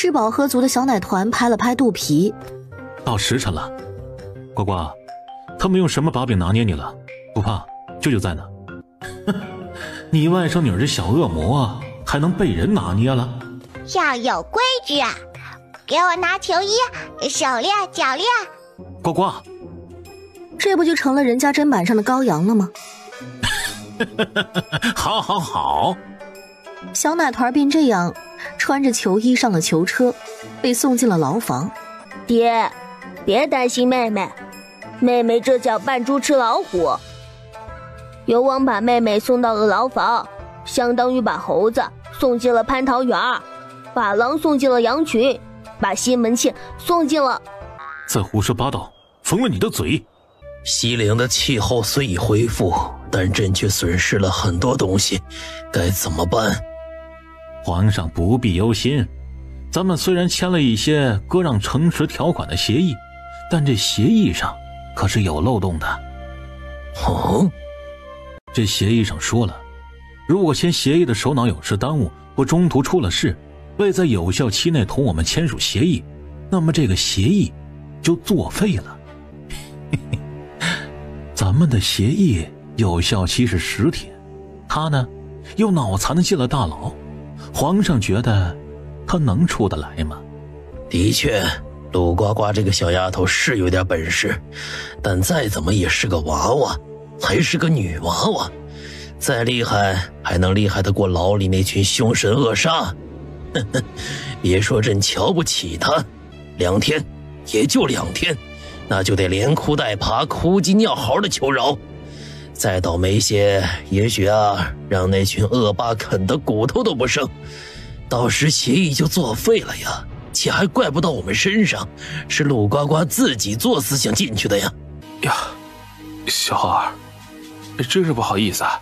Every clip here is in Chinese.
吃饱喝足的小奶团拍了拍肚皮，到时辰了，呱呱，他们用什么把柄拿捏你了？不怕，舅舅在呢。你外甥女儿这小恶魔还能被人拿捏了？要有规矩啊！给我拿球衣、手链、脚链。呱呱，这不就成了人家砧板上的羔羊了吗？好好好。小奶团便这样穿着球衣上了囚车，被送进了牢房。爹，别担心妹妹，妹妹这叫扮猪吃老虎。尤王把妹妹送到了牢房，相当于把猴子送进了蟠桃园，把狼送进了羊群，把西门庆送进了……再胡说八道，封了你的嘴！西陵的气候虽已恢复，但朕却损失了很多东西，该怎么办？皇上不必忧心，咱们虽然签了一些割让城池条款的协议，但这协议上可是有漏洞的。哦，这协议上说了，如果签协议的首脑有事耽误或中途出了事，未在有效期内同我们签署协议，那么这个协议就作废了。咱们的协议有效期是10天，他呢又脑残的进了大牢，皇上觉得他能出得来吗？的确，陆呱呱这个小丫头是有点本事，但再怎么也是个娃娃，还是个女娃娃，再厉害还能厉害得过牢里那群凶神恶煞？别说朕瞧不起她，2天，也就2天，那就得连哭带爬、哭鸡尿嚎的求饶。再倒霉些，也许让那群恶霸啃得骨头都不剩，到时协议就作废了呀，且还怪不到我们身上，是陆呱呱自己作死想进去的呀。呀，小浩儿，真是不好意思啊，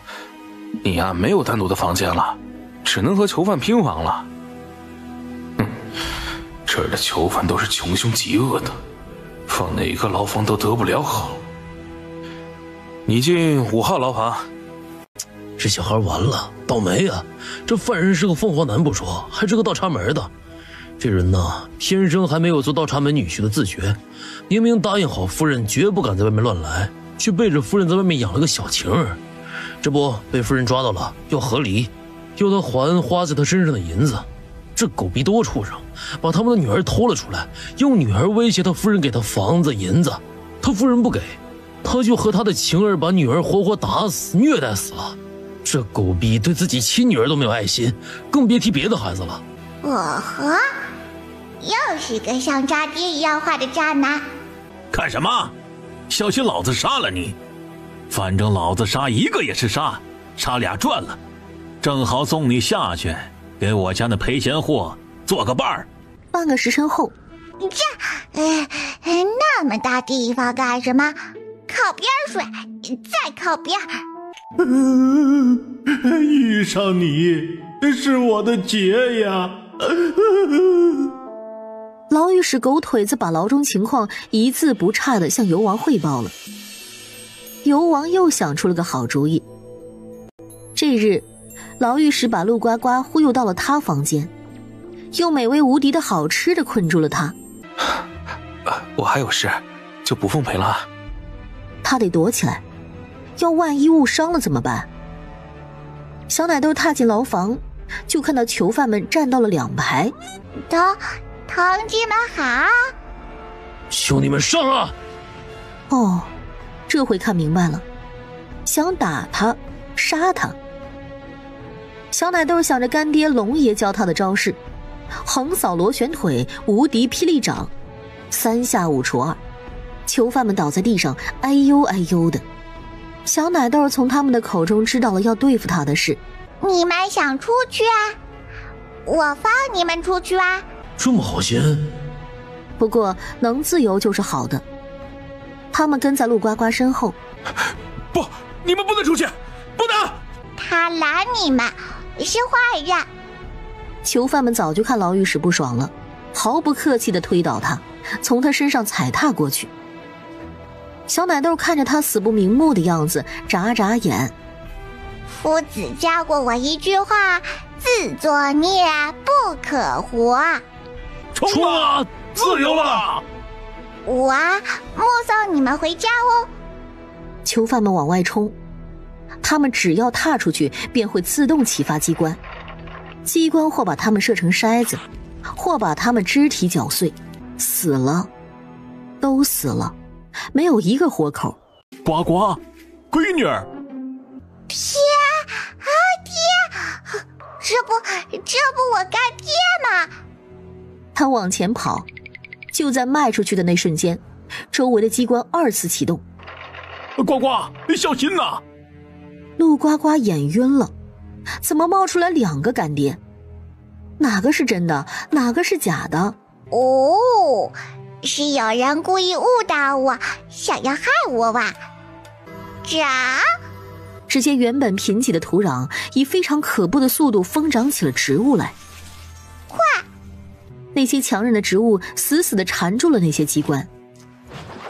你没有单独的房间了，只能和囚犯拼房了。这儿的囚犯都是穷凶极恶的，放哪个牢房都得不了好。你进5号牢房。这小孩完了，倒霉啊！这犯人是个凤凰男不说，还是个倒插门的。这人呢，天生还没有做倒插门女婿的自觉，明明答应好夫人绝不敢在外面乱来，却背着夫人在外面养了个小情儿。这不被夫人抓到了，要和离，要他还花在他身上的银子。这狗逼多畜生，把他们的女儿偷了出来，用女儿威胁他夫人给他房子银子，他夫人不给，他就和他的情儿把女儿活活打死虐待死了。这狗逼对自己亲女儿都没有爱心，更别提别的孩子了。又是个像渣爹一样坏的渣男。干什么？小心老子杀了你！反正老子杀一个也是杀，杀俩赚了，正好送你下去，给我家那赔钱货做个伴儿。半个时辰后，那么大地方干什么？靠边睡，再靠边。遇上你是我的劫呀！牢狱使狗腿子把牢中情况一字不差地向尤王汇报了。尤王又想出了个好主意。这日，牢狱使把陆呱呱忽悠到了他房间，用美味无敌的好吃的困住了他。我还有事，就不奉陪了。他得躲起来，要万一误伤了怎么办？小奶豆踏进牢房，就看到囚犯们站到了2排。同志们好！兄弟们上啊！哦，这回看明白了，想打他，杀他。小奶豆想着干爹龙爷教他的招式，横扫螺旋腿，无敌霹雳掌，3下5除2，囚犯们倒在地上，哎呦哎呦的。小奶豆从他们的口中知道了要对付他的事。你们想出去啊？我放你们出去啊！这么好心？不过能自由就是好的。他们跟在陆呱呱身后。不，你们不能出去，不能！他拦你们，是坏人。囚犯们早就看牢狱使不爽了，毫不客气地推倒他，从他身上踩踏过去。小奶豆看着他死不瞑目的样子，眨眨眼。夫子教过我一句话，自作孽不可活。冲啊！自由了！我目送你们回家哦。囚犯们往外冲，他们只要踏出去，便会自动启发机关，机关或把他们射成筛子，或把他们肢体绞碎，死了，都死了，没有一个活口。呱呱，闺女儿！爹啊，爹！这不我干爹吗？他往前跑，就在迈出去的那瞬间，周围的机关2次启动。呱呱，你小心呐！陆呱呱眼晕了，怎么冒出来2个干爹？哪个是真的，哪个是假的？哦，是有人故意误导我，想要害我哇！只见原本贫瘠的土壤以非常可怖的速度疯长起了植物来。快！那些强韧的植物死死地缠住了那些机关，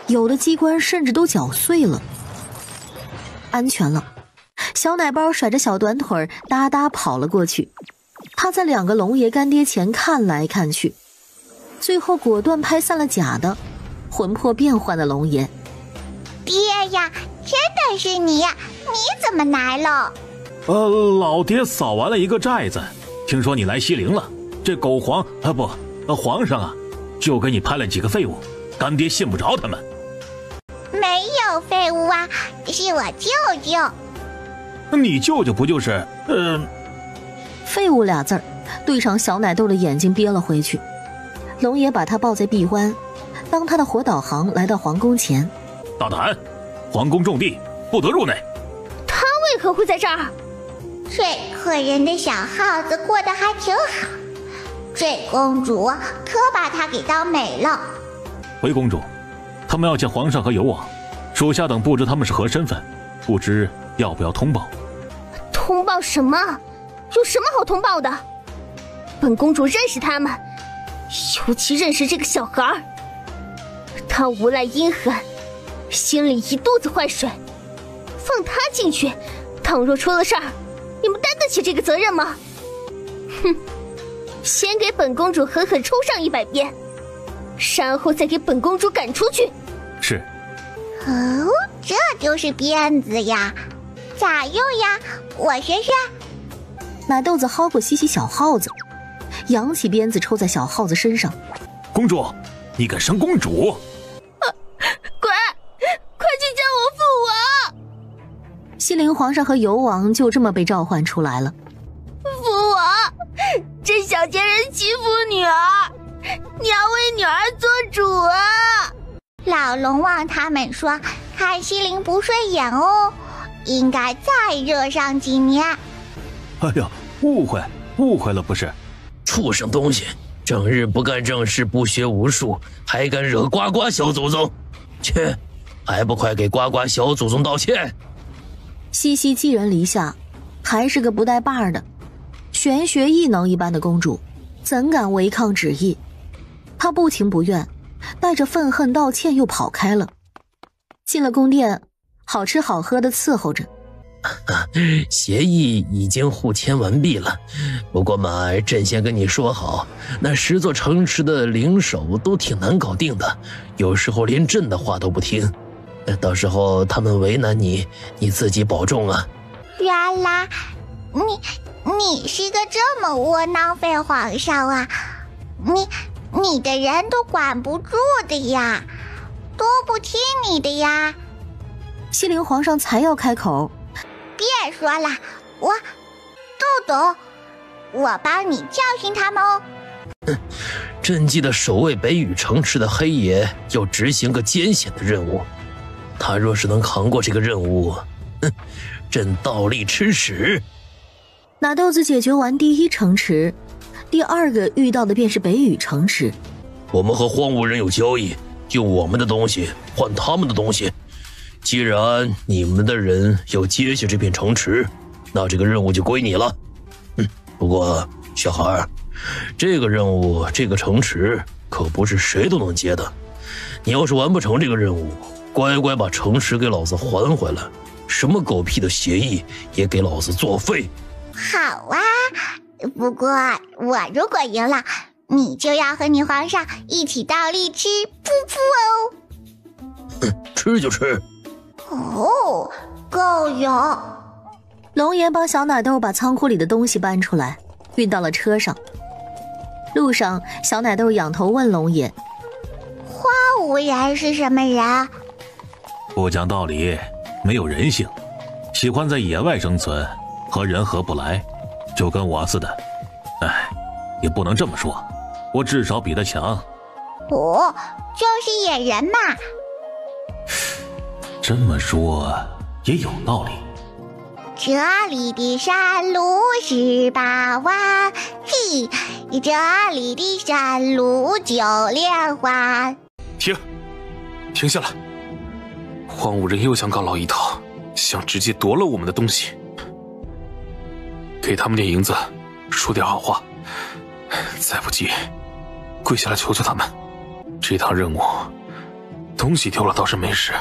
有的机关甚至都绞碎了。安全了，小奶包甩着小短腿哒哒跑了过去。他在2个龙爷干爹前看来看去，最后果断拍散了假的魂魄变换的龙爷。爹呀，真的是你呀！你怎么来了？老爹扫完了一个寨子，听说你来西陵了，这狗皇皇上啊，就给你派了几个废物，干爹信不着他们。没有废物啊，是我舅舅。你舅舅不就是废物2字儿对上小奶豆的眼睛憋了回去。龙爷把他抱在臂弯，当他的活导航来到皇宫前。大胆，皇宫重地，不得入内。他为何会在这儿？这可人的小耗子过得还挺好，这公主可把他给当美了。回公主，他们要见皇上和游王，属下等不知他们是何身份，不知要不要通报。通报什么？有什么好通报的？本公主认识他们，尤其认识这个小孩。他无赖阴狠，心里一肚子坏水，放他进去，倘若出了事儿，你们担得起这个责任吗？哼，先给本公主狠狠抽上100鞭，然后再给本公主赶出去。是。哦，这就是鞭子呀，咋用呀？我学学。奶豆子薅过西西小耗子，扬起鞭子抽在小耗子身上。公主，你敢生公主？快去叫我父王！西陵皇上和游王就这么被召唤出来了。父王，这小贱人欺负女儿，你要为女儿做主啊！老龙王他们说看西陵不顺眼哦，应该再热上几年。哎呀，误会了不是？畜生东西，整日不干正事，不学无术，还敢惹呱呱小祖宗！去，还不快给呱呱小祖宗道歉！西西寄人篱下，还是个不带把的，玄学异能一般的公主，怎敢违抗旨意？她不情不愿，带着愤恨道歉，又跑开了。进了宫殿，好吃好喝的伺候着。协议已经互签完毕了，不过嘛，朕先跟你说好，那10座城池的领守都挺难搞定的，有时候连朕的话都不听。到时候他们为难你，你自己保重啊。原来你是个这么窝囊废皇上啊！你的人都管不住的呀，都不听你的呀。西陵皇上才要开口，别说了，我都懂，我帮你教训他们哦。朕记得守卫北宇城池的黑爷要执行个艰险的任务，他若是能扛过这个任务，朕倒立吃屎。哪豆子解决完第1城池，第2个遇到的便是北宇城池。我们和荒无人有交易，用我们的东西换他们的东西。既然你们的人要接下这片城池，那这个任务就归你了。不过小孩，这个任务，这个城池可不是谁都能接的。你要是完不成这个任务，乖乖把城池给老子还回来，什么狗屁的协议也给老子作废。好啊，不过我如果赢了，你就要和你皇上一起倒立吃噗噗哦。吃就吃。哦，够有。龙爷帮小奶豆把仓库里的东西搬出来，运到了车上。路上，小奶豆仰头问龙爷：花无人是什么人？不讲道理，没有人性，喜欢在野外生存，和人合不来，就跟我似的。哎，也不能这么说，我至少比他强。哦，就是野人嘛。这么说也有道理。这里的山路18弯，嘿，这里的山路9连环。停下来！荒无人又想搞老一套，想直接夺了我们的东西。给他们点银子，说点好话，再不济，跪下来求求他们。这趟任务，东西丢了倒是没事，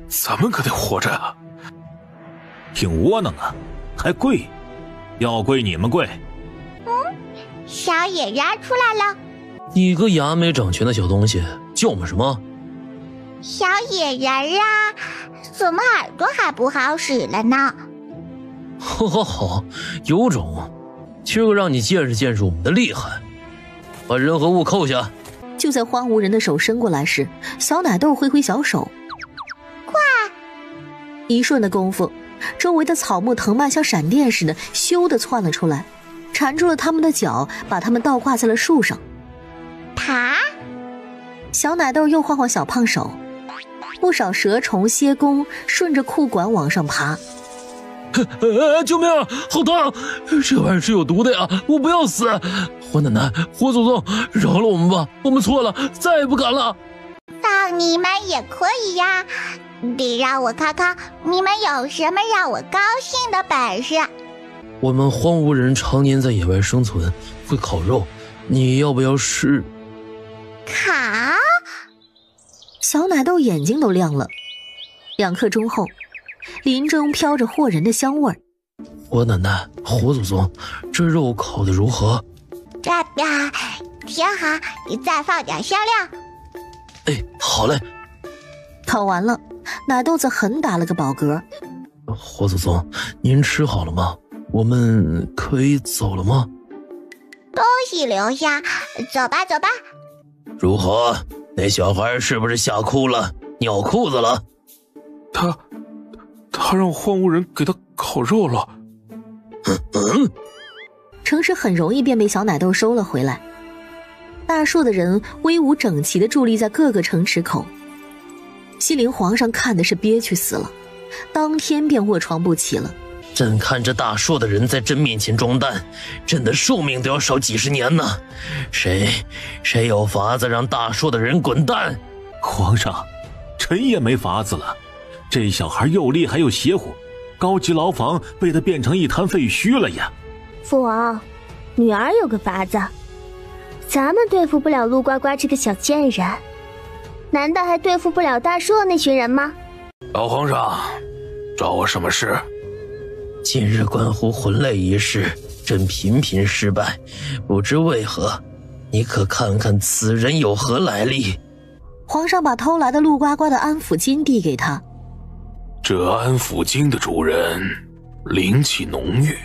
咱们可得活着啊！挺窝囊啊，还跪？要跪你们跪。小野人出来了。你个牙没长全的小东西，叫我们什么？小野人啊，怎么耳朵还不好使了呢？好，有种！今儿个让你见识见识我们的厉害。把人和物扣下。就在荒无人的手伸过来时，小奶豆挥挥小手，快！一瞬的功夫，周围的草木藤蔓像闪电似的咻地窜了出来，缠住了他们的脚，把他们倒挂在了树上。爬！小奶豆又晃晃小胖手，不少蛇虫蝎公顺着裤管往上爬。救命啊！好烫！这玩意是有毒的呀！我不要死！火奶奶，火祖宗，饶了我们吧！我们错了，再也不敢了。放你们也可以呀，得让我看看你们有什么让我高兴的本事。我们荒无人常年在野外生存，会烤肉，你要不要试？烤？小奶豆眼睛都亮了。2刻钟后，林中飘着惑人的香味儿。我奶奶，火祖宗，这肉烤得如何？这边挺好，你再放点香料。哎，好嘞。烤完了，奶豆子狠打了个饱嗝。火祖宗，您吃好了吗？我们可以走了吗？东西留下，走吧走吧。如何？那小孩是不是吓哭了，尿裤子了？他让荒无人给他烤肉了。城市很容易便被小奶豆收了回来。大数的人威武整齐地伫立在各个城池口。西陵皇上看的是憋屈死了，当天便卧床不起了。朕看着大硕的人在朕面前装蛋，朕的寿命都要少几十年呢。谁有法子让大硕的人滚蛋？皇上，臣也没法子了。这小孩又厉害又邪乎，高级牢房被他变成一滩废墟了呀。父王，女儿有个法子，咱们对付不了陆呱呱这个小贱人，难道还对付不了大硕那群人吗？老皇上，找我什么事？近日关乎魂类一事，朕频频失败，不知为何，你可看看此人有何来历？皇上把偷来的陆呱呱的安抚金递给他。这安抚金的主人灵气浓郁，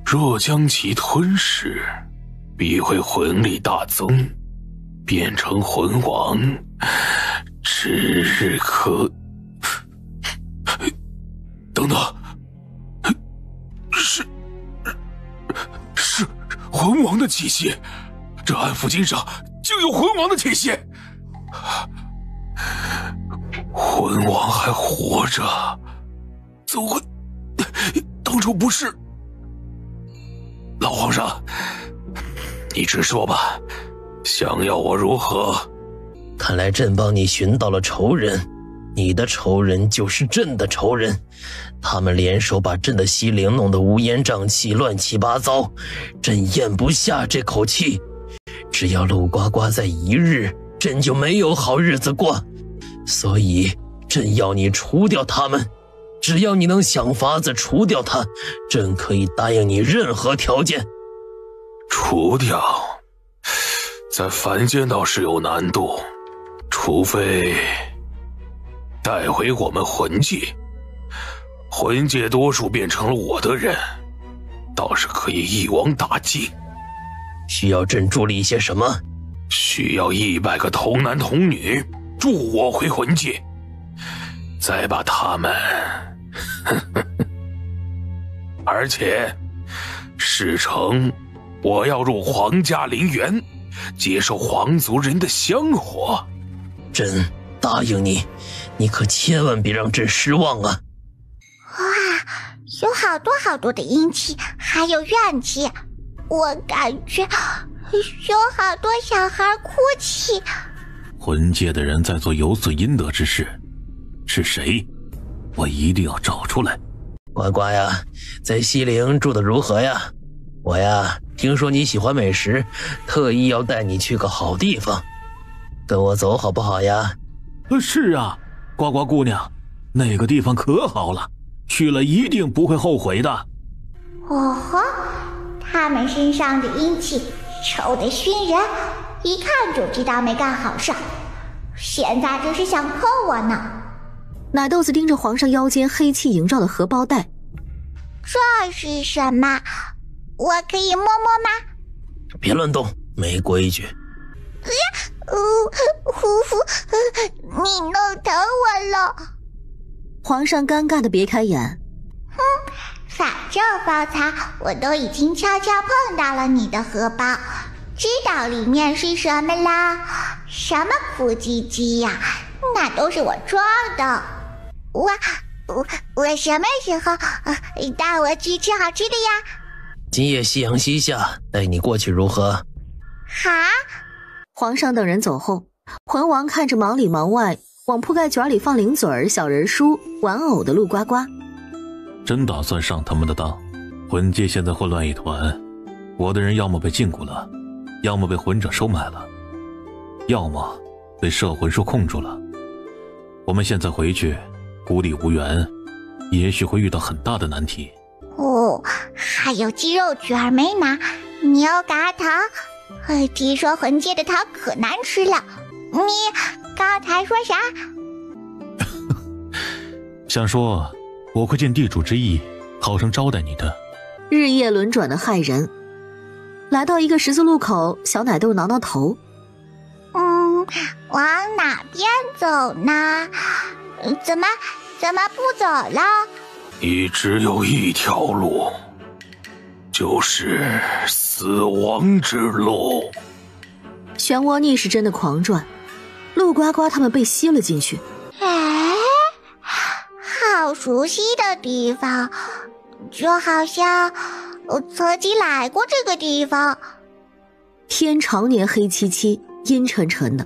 若将其吞噬，必会魂力大增，变成魂王，指日可……等等，是魂王的气息，这安抚金上就有魂王的气息。魂王还活着，怎么会？当初不是？老皇上，你直说吧，想要我如何？看来朕帮你寻到了仇人，你的仇人就是朕的仇人，他们联手把朕的西陵弄得乌烟瘴气、乱七八糟，朕咽不下这口气。只要陆呱呱在一日，朕就没有好日子过。所以朕要你除掉他们，只要你能想法子除掉他，朕可以答应你任何条件。除掉？在凡间倒是有难度，除非带回我们魂界，魂界多数变成了我的人，倒是可以一网打尽。需要朕助力一些什么？需要100个童男童女助我回魂界，再把他们而且事成我要入皇家陵园，接受皇族人的香火。朕答应你，你可千万别让朕失望啊！哇，有好多好多的阴气，还有怨气，我感觉有好多小孩哭泣。魂界的人在做有损阴德之事，是谁？我一定要找出来。呱呱呀，在西陵住得如何呀？我呀，听说你喜欢美食，特意要带你去个好地方，跟我走好不好呀？是啊，呱呱姑娘，那个地方可好了，去了一定不会后悔的。哦吼，他们身上的阴气臭得熏人，一看就知道没干好事，现在这是想坑我呢。奶豆子盯着皇上腰间黑气萦绕的荷包袋，这是什么？我可以摸摸吗？别乱动，没规矩。呼呼，你弄疼我了。皇上尴尬的别开眼。反正方才我都已经悄悄碰到了你的荷包，知道里面是什么啦。什么苦唧唧呀，那都是我装的。我什么时候带我去吃好吃的呀？今夜夕阳西下，带你过去如何？好。皇上等人走后，魂王看着忙里忙外往铺盖卷里放零嘴儿、小人书、玩偶的陆呱呱，真打算上他们的当？魂界现在混乱一团，我的人要么被禁锢了，要么被魂者收买了，要么被摄魂术控住了。我们现在回去孤立无援，也许会遇到很大的难题。哦，还有鸡肉卷没拿，牛轧糖。听说魂界的糖可难吃了。你刚才说啥？想说我会尽地主之谊，好生招待你的。日夜轮转的害人。来到一个十字路口，小奶豆挠挠头。往哪边走呢？怎么不走了？你只有一条路，就是死亡之路。漩涡逆时针的狂转，陆呱呱他们被吸了进去。哎，好熟悉的地方，就好像我曾经来过这个地方。天常年黑漆漆阴沉沉的，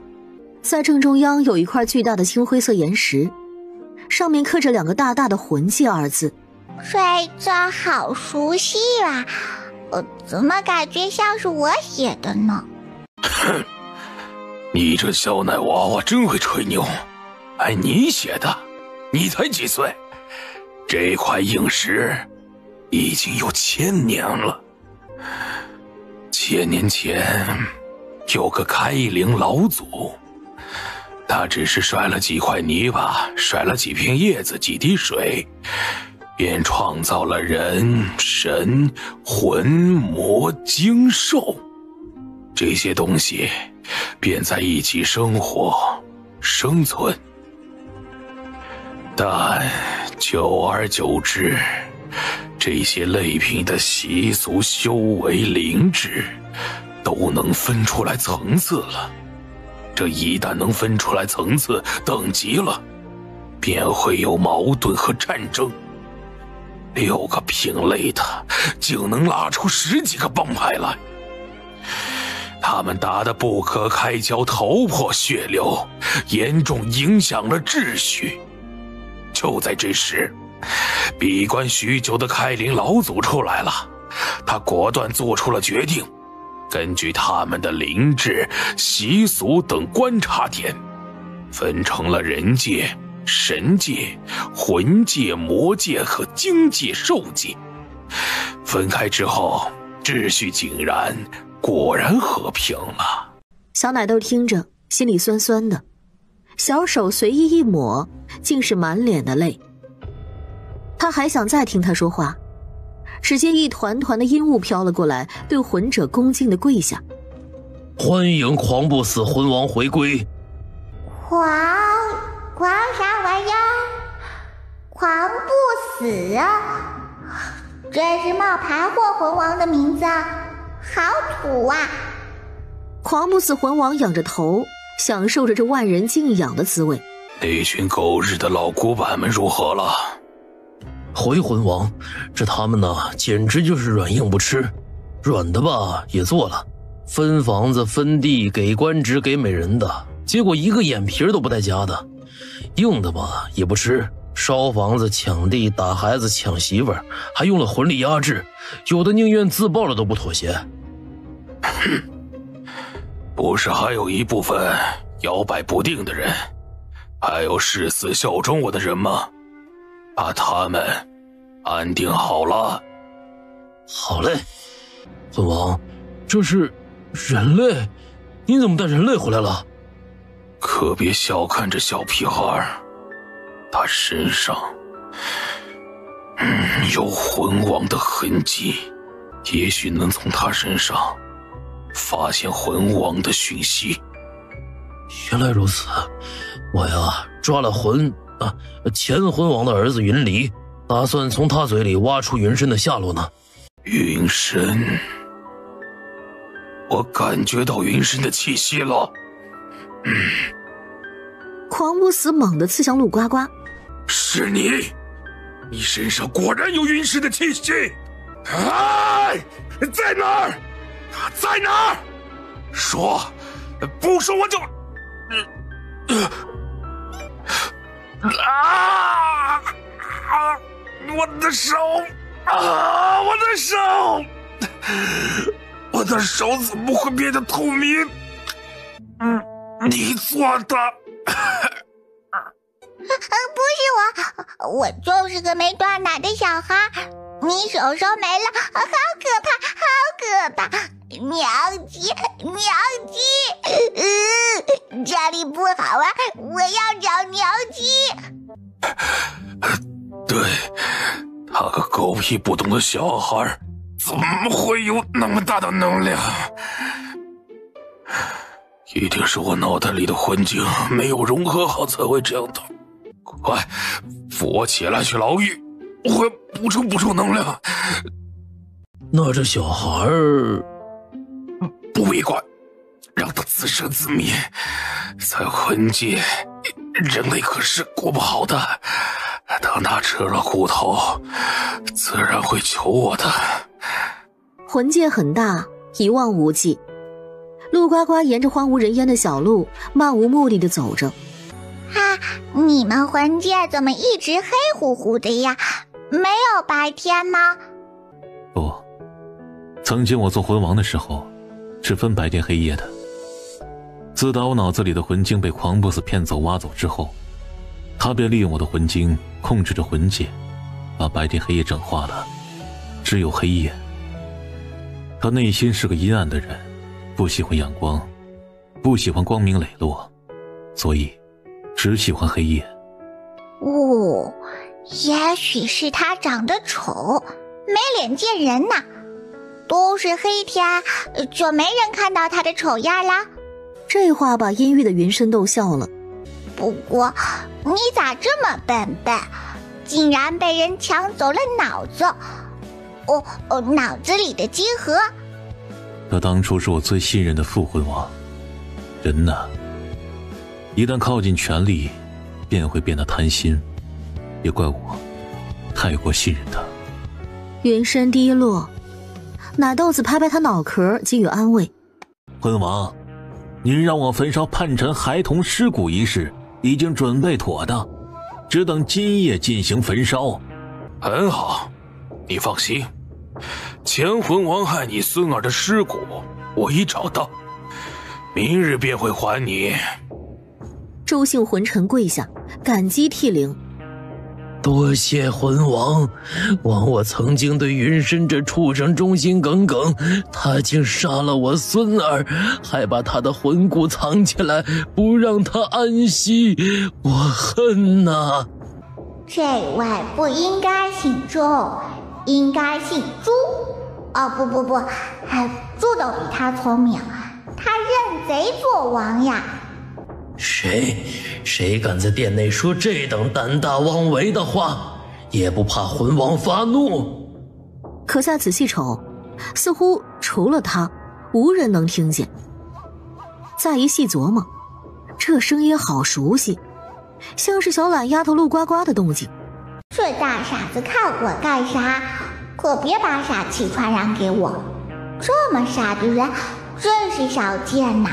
在正中央有一块巨大的青灰色岩石，上面刻着2个大大的魂界2字。这字好熟悉啊，怎么感觉像是我写的呢？哼，你这小奶娃娃真会吹牛。你写的？你才几岁？这块硬石已经有1000年了。1000年前有个开灵老祖，他只是甩了几块泥巴，甩了几片叶子，几滴水，便创造了人、神、魂、魔、精、兽这些东西，便在一起生活生存。但久而久之，这些类品的习俗、修为、灵智都能分出来层次了。这一旦能分出来层次等级了，便会有矛盾和战争。6个品类的竟能拉出10几个帮派来，他们打得不可开交，头破血流，严重影响了秩序。就在这时，闭关许久的开灵老祖出来了，他果断做出了决定，根据他们的灵智、习俗等观察点，分成了人界、神界、魂界、魔界和精界、兽界。分开之后，秩序井然，果然和平了。小奶豆听着心里酸酸的，小手随意一抹，竟是满脸的泪。他还想再听他说话，只见一团团的阴雾飘了过来，对魂者恭敬的跪下。欢迎狂不死魂王回归。狂啥玩意儿？狂不死啊！这是冒牌货魂王的名字，好土啊！狂不死魂王仰着头，享受着这万人敬仰的滋味。那群狗日的老古板们如何了？回魂王，这他们呢，简直就是软硬不吃。软的吧也做了，分房子分地给官职给美人的，结果一个眼皮都不带夹的。硬的吧也不吃，烧房子抢地打孩子抢媳妇儿，还用了魂力压制，有的宁愿自爆了都不妥协。不是还有一部分摇摆不定的人，还有誓死效忠我的人吗？把他们安定好了。好嘞，魂王，这是人类？你怎么带人类回来了？可别小看这小屁孩，他身上有魂王的痕迹，也许能从他身上发现魂王的讯息。原来如此，我呀抓了前魂王的儿子云离，打算从他嘴里挖出云深的下落呢。云深，我感觉到云深的气息了。狂不死猛地刺向陆呱呱。是你，你身上果然有云深的气息。哎，在哪儿？在哪儿？说，不说我就……我的手！我的手！我的手怎么会变得透明？你做的？不是我就是个没断奶的小孩。你手没了，好可怕，好可怕！娘鸡，这里不好玩，我要找娘鸡。对，他个狗屁不懂的小孩，怎么会有那么大的能量？一定是我脑袋里的魂精没有融合好才会这样的。快，扶我起来去牢狱，我要补充能量。那这小孩不必管，让他自生自灭。在魂界，人类可是过不好的。等他吃了苦头，自然会求我的。魂界很大，一望无际。陆呱呱沿着荒无人烟的小路漫无目的地走着。你们魂界怎么一直黑乎乎的呀？没有白天吗？不，曾经我做魂王的时候是分白天黑夜的。自打我脑子里的魂精被狂不死骗走挖走之后，他便利用我的魂精控制着魂界，把白天黑夜整化了，只有黑夜。他内心是个阴暗的人，不喜欢阳光，不喜欢光明磊落，所以只喜欢黑夜。也许是他长得丑，没脸见人呐。都是黑天，就没人看到他的丑样啦。这话把阴郁的云深逗笑了。不过你咋这么笨，竟然被人抢走了脑子？脑子里的晶核。他当初是我最信任的副魂王。人呢，一旦靠近权力，便会变得贪心。也怪我太过信任他。云深低落，奶豆子拍拍他脑壳，给予安慰。魂王，您让我焚烧叛臣孩童尸骨一事已经准备妥当，只等今夜进行焚烧。很好，你放心，前魂王害你孙儿的尸骨我已找到，明日便会还你。周姓魂臣跪下，感激涕零。多谢魂王，我曾经对云深这畜生忠心耿耿，他竟杀了我孙儿，还把他的魂骨藏起来，不让他安息，我恨呐！这位不应该姓周，应该姓朱。哦，不，猪都比他聪明，他认贼作王呀！谁敢在殿内说这等胆大妄为的话，也不怕魂王发怒？可再仔细瞅，似乎除了他，无人能听见。再一细琢磨，这声音好熟悉，像是小懒丫头陆呱呱的动静。这大傻子看我干啥？可别把傻气传染给我！这么傻的人真是少见呐！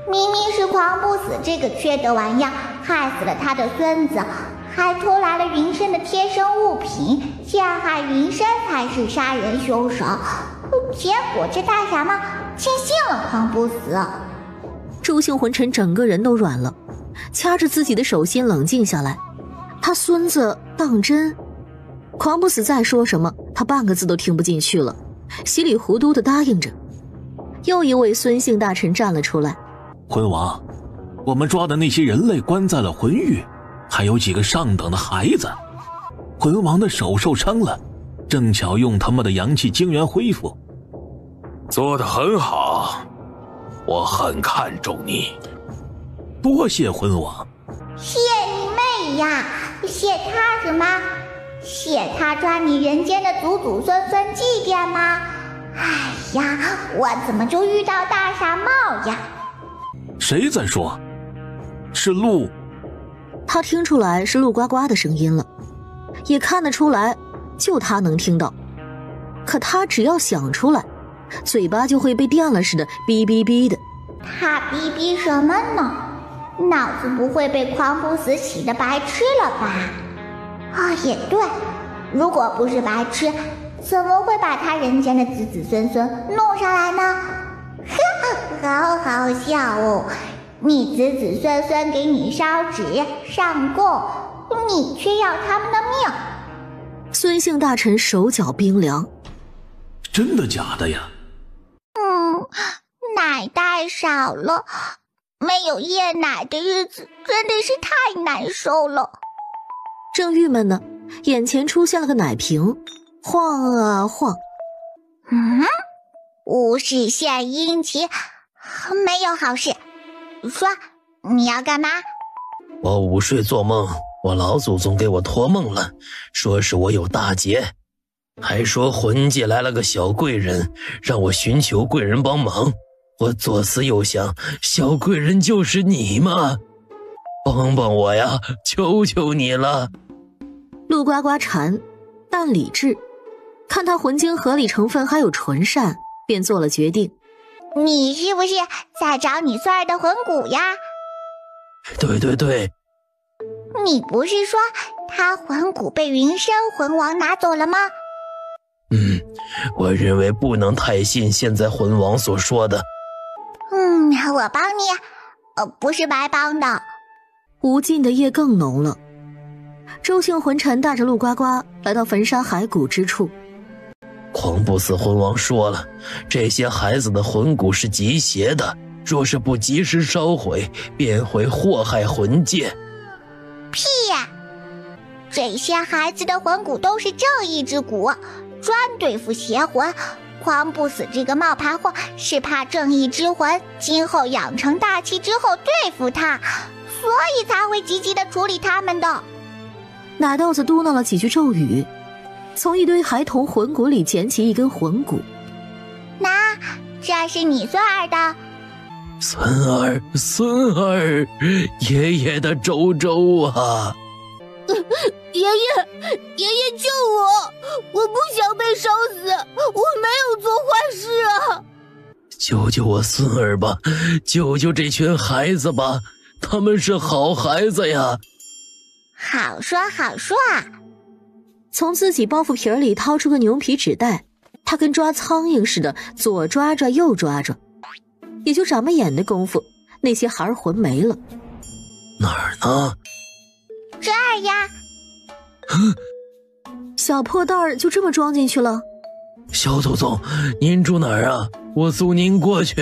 明明是狂不死这个缺德玩意儿害死了他的孙子，还偷来了云深的贴身物品，陷害云深才是杀人凶手。结果这大傻帽竟信了狂不死。周姓魂尘整个人都软了，掐着自己的手心冷静下来。他孙子当真？狂不死再说什么，他半个字都听不进去了，稀里糊涂地答应着。又一位孙姓大臣站了出来：魂王，我们抓的那些人类关在了魂域，还有几个上等的孩子。魂王的手受伤了，正巧用他们的阳气精元恢复。做得很好，我很看重你。多谢魂王。谢你妹呀！谢他什么？谢他抓你人间的祖祖孙孙祭奠吗？哎呀，我怎么就遇到大傻帽呀？谁在说？是鹿。他听出来是陆呱呱的声音了，也看得出来就他能听到。可他只要想出来，嘴巴就会被电了似的哔哔哔的。他哔哔什么呢？脑子不会被狂不死洗的白痴了吧？也对，如果不是白痴，怎么会把他人间的子子孙孙弄上来呢？好好笑哦！你子子孙孙给你烧纸上供，你却要他们的命。孙姓大臣手脚冰凉。真的假的呀？奶太少了，没有夜奶的日子真的是太难受了。正郁闷呢，眼前出现了个奶瓶，晃啊晃。无事献殷勤，没有好事。说，你要干嘛？我午睡做梦，我老祖宗给我托梦了，说是我有大劫，还说魂界来了个小贵人，让我寻求贵人帮忙。我左思右想，小贵人就是你吗？帮帮我呀，求求你了。陆呱呱馋，但理智，看他魂晶核里成分还有纯善，便做了决定。你是不是在找你孙儿的魂骨呀？对。你不是说他魂骨被云深魂王拿走了吗？我认为不能太信现在魂王所说的。我帮你，不是白帮的。无尽的夜更浓了。周姓魂尘带着陆呱呱来到焚山骸骨之处。狂不死魂王说了，这些孩子的魂骨是极邪的，若是不及时烧毁，便会祸害魂界。屁呀！这些孩子的魂骨都是正义之骨，专对付邪魂。狂不死这个冒牌货是怕正义之魂今后养成大气之后对付他，所以才会积极的处理他们的。奶豆子嘟囔了几句咒语，从一堆孩童魂骨里捡起一根魂骨。那这是你孙儿的。孙儿，爷爷的周周啊！爷爷救我！我不想被烧死，我没有做坏事啊！救救我孙儿吧，救救这群孩子吧，他们是好孩子呀！好说啊！从自己包袱皮里掏出个牛皮纸袋，他跟抓苍蝇似的，左抓抓右抓抓，也就眨巴眼的功夫，那些孩儿魂没了。哪儿呢？这儿呀！小破蛋儿就这么装进去了。小祖宗，您住哪儿啊？我送您过去。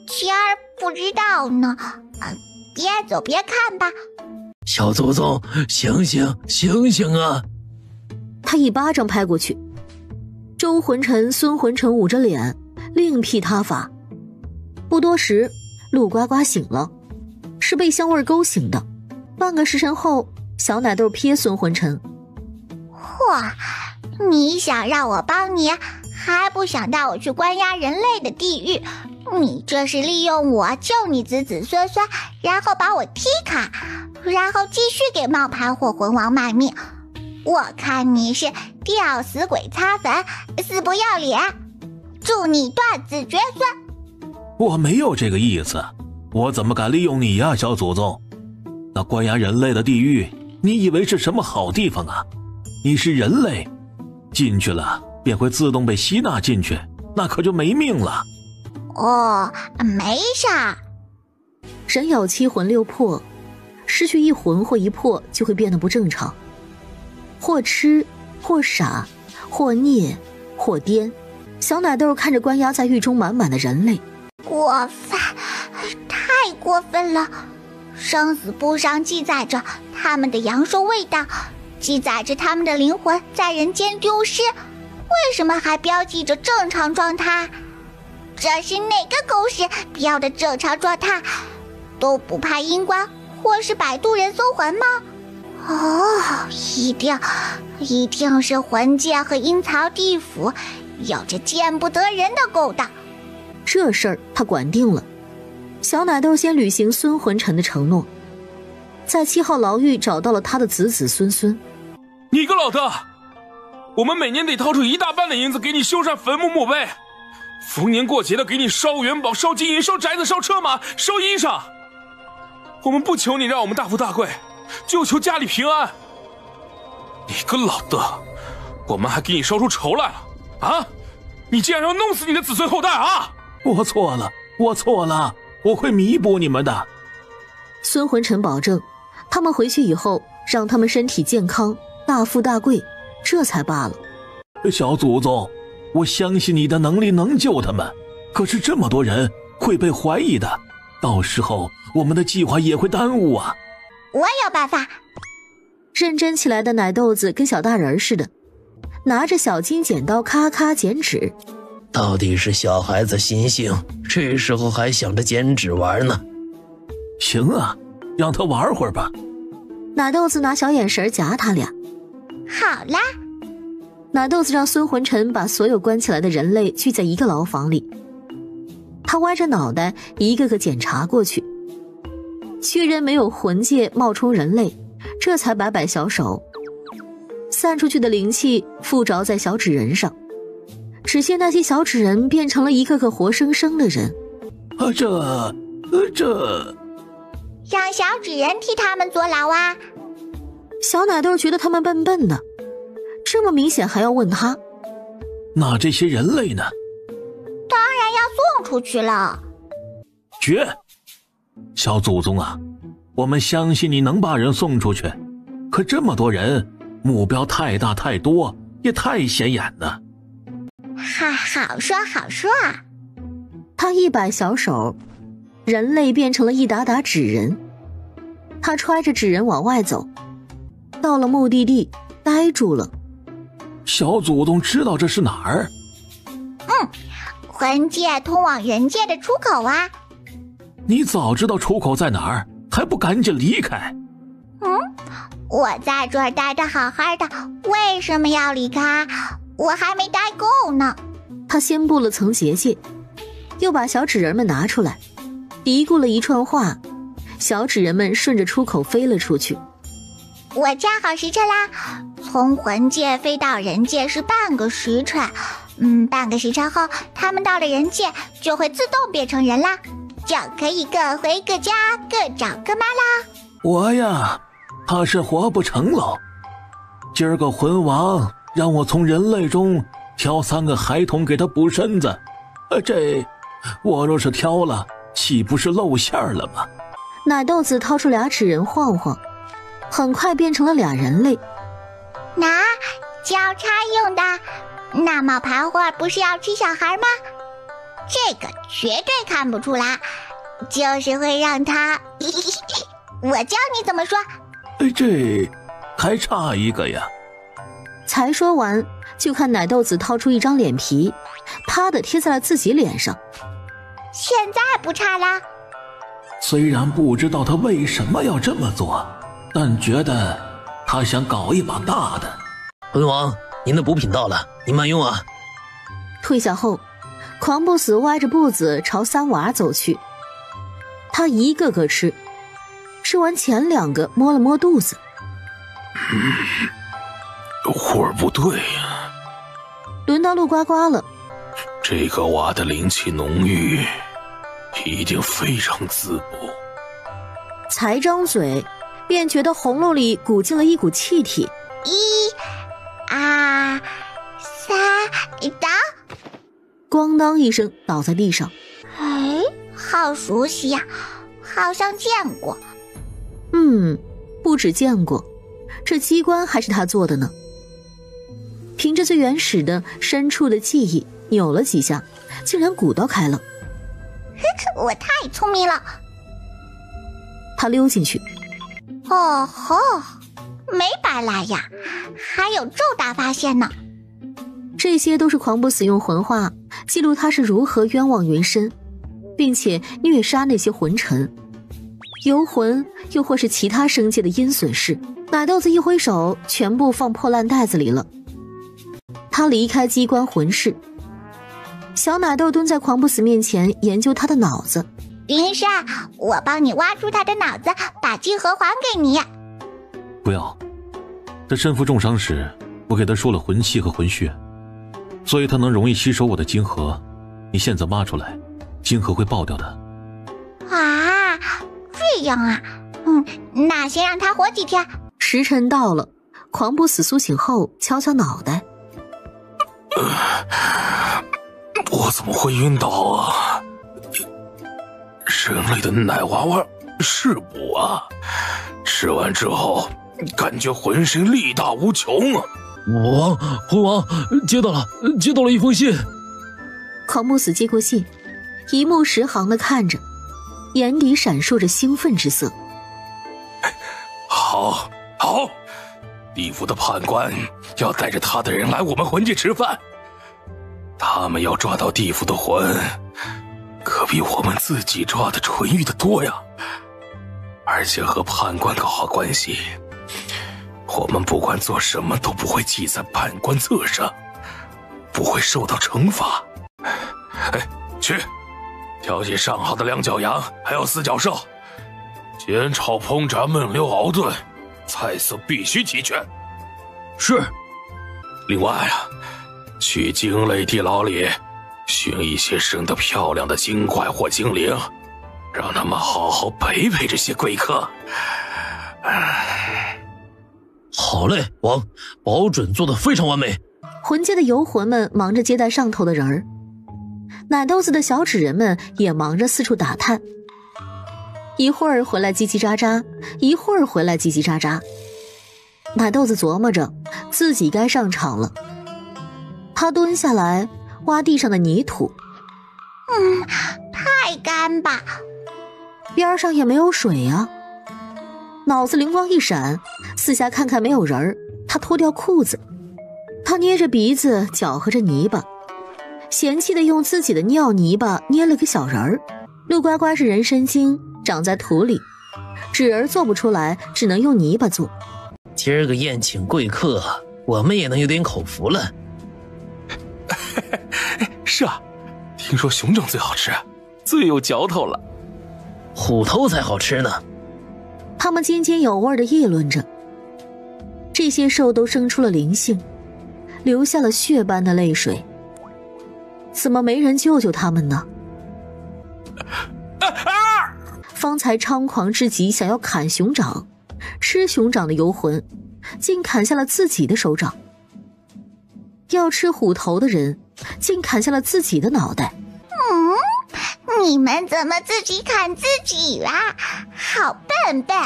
今儿不知道呢，别走别看吧。小祖宗，醒醒醒醒啊！他一巴掌拍过去，周魂晨、孙魂晨捂着脸，另辟他法。不多时，陆呱呱醒了，是被香味勾醒的。半个时辰后，小奶豆瞥孙魂晨：“嚯，你想让我帮你，还不想带我去关押人类的地狱？你这是利用我救你子子孙孙，然后把我踢开，然后继续给冒牌货魂王卖命。我看你是吊死鬼擦粉，死不要脸！祝你断子绝孙！”我没有这个意思，我怎么敢利用你呀，小祖宗？那关押人类的地狱，你以为是什么好地方啊？你是人类，进去了便会自动被吸纳进去，那可就没命了。哦，没事儿。人有七魂六魄，失去一魂或一魄就会变得不正常，或痴，或傻，或孽，或癫。小奶豆看着关押在狱中满满的人类，过分，太过分了！生死簿上记载着他们的阳寿未到，记载着他们的灵魂在人间丢失，为什么还标记着正常状态？这是哪个狗屎标的正常状态？都不怕阴官或是摆渡人搜魂吗？哦，一定是魂界和阴曹地府有着见不得人的勾当。这事儿他管定了。小奶豆先履行孙魂晨的承诺，在7号牢狱找到了他的子子孙孙。你个老的，我们每年得掏出1大半的银子给你修缮坟墓墓碑，逢年过节的给你烧元宝、烧金银、烧宅子、烧车马、烧衣裳。我们不求你让我们大富大贵，就求家里平安。你个老的，我们还给你烧出仇来了啊！你竟然要弄死你的子孙后代啊！我错了，我错了，我会弥补你们的。孙魂晨保证，他们回去以后让他们身体健康、大富大贵，这才罢了。小祖宗，我相信你的能力能救他们，可是这么多人会被怀疑的，到时候我们的计划也会耽误啊。我有办法。认真起来的奶豆子跟小大人似的，拿着小金剪刀咔咔剪纸。到底是小孩子心性，这时候还想着剪纸玩呢。行啊，让他玩会儿吧。奶豆子拿小眼神夹他俩。好啦。奶豆子让孙魂晨把所有关起来的人类聚在一个牢房里，他歪着脑袋一个个检查过去，确认没有魂界冒充人类，这才摆摆小手，散出去的灵气附着在小纸人上，只见那些小纸人变成了一个个活生生的人。这让小纸人替他们坐牢啊！小奶豆觉得他们笨笨的，这么明显还要问他。那这些人类呢？当然要送出去了。绝！小祖宗啊，我们相信你能把人送出去，可这么多人，目标太大太多，也太显眼了。好说好说。他一摆小手，人类变成了一沓沓纸人。他揣着纸人往外走，到了目的地，呆住了。小祖宗知道这是哪儿？魂界通往人界的出口啊！你早知道出口在哪儿，还不赶紧离开？我在这儿待得好好的，为什么要离开？我还没待够呢。他先布了层结界，又把小纸人们拿出来，嘀咕了一串话，小纸人们顺着出口飞了出去。我加好时辰啦，从魂界飞到人界是半个时辰，半个时辰后，他们到了人界就会自动变成人啦，就可以各回各家，各找各妈啦。我呀，怕是活不成喽。今儿个魂王让我从人类中挑3个孩童给他补身子，我若是挑了，岂不是露馅了吗？奶豆子掏出俩纸人晃晃，很快变成了俩人类。那交叉用的，那冒牌货不是要吃小孩吗？这个绝对看不出来，就是会让他我教你怎么说。这还差一个呀。才说完，就看奶豆子掏出一张脸皮，啪的贴在了自己脸上。现在不差啦。虽然不知道他为什么要这么做，但觉得他想搞一把大的。魂王，您的补品到了，您慢用啊。退下后，狂不死歪着步子朝三娃走去。他一个个吃，吃完前2个摸了摸肚子。货儿不对呀。轮到陆呱呱了。这个娃的灵气浓郁，一定非常滋补。才张嘴，便觉得喉咙里鼓进了一股气体。1、2、3，倒！咣当一声倒在地上。哎，好熟悉呀，好像见过。不止见过，这机关还是他做的呢。凭着最原始的深处的记忆，扭了几下，竟然鼓捣开了。我太聪明了。他溜进去。哦吼，没白来呀，还有重大发现呢。这些都是狂不死用魂话记录他是如何冤枉云深，并且虐杀那些魂尘、游魂，又或是其他生界的阴损事。奶豆子一挥手，全部放破烂袋子里了。他离开机关魂室，小奶豆蹲在狂不死面前研究他的脑子。云山，我帮你挖出他的脑子，把金盒还给你。不要，他身负重伤时，我给他输了魂气和魂血，所以他能容易吸收我的金盒。你现在挖出来，金盒会爆掉的。啊，这样啊，那先让他活几天。时辰到了，狂不死苏醒后敲敲脑袋。我怎么会晕倒啊？人类的奶娃娃是补啊，吃完之后感觉浑身力大无穷啊！魂王接到了一封信。狂不死接过信，一目十行地看着，眼底闪烁着兴奋之色。好，地府的判官要带着他的人来我们魂界吃饭，他们要抓到地府的魂，可比我们自己抓的纯玉的多呀。而且和判官搞好关系，我们不管做什么都不会记在判官册上，不会受到惩罚。去调解上好的2脚羊，还有4脚兽，煎炒烹炸焖溜熬炖，菜色必须齐全。是。另外啊，去精类地牢里寻一些生得漂亮的精怪或精灵，让他们好好陪陪这些贵客。好嘞，王，保准做得非常完美。魂界的游魂们忙着接待上头的人儿，奶豆子的小纸人们也忙着四处打探，一会儿回来叽叽喳喳，一会儿回来叽叽喳喳。奶豆子琢磨着自己该上场了，他蹲下来挖地上的泥土。太干吧。边上也没有水啊。脑子灵光一闪，四下看看没有人儿，他脱掉裤子，他捏着鼻子搅和着泥巴，嫌弃地用自己的尿泥巴捏了个小人儿。陆呱呱是人参精，长在土里，纸儿做不出来，只能用泥巴做。今儿个宴请贵客，我们也能有点口福了。是啊，听说熊掌最好吃，最有嚼头了。虎头才好吃呢。他们津津有味地议论着。这些兽都生出了灵性，流下了血般的泪水，怎么没人救救他们呢？方才猖狂至极想要砍熊掌吃熊掌的游魂，竟砍下了自己的手掌；要吃虎头的人竟砍下了自己的脑袋。你们怎么自己砍自己啦？好笨笨！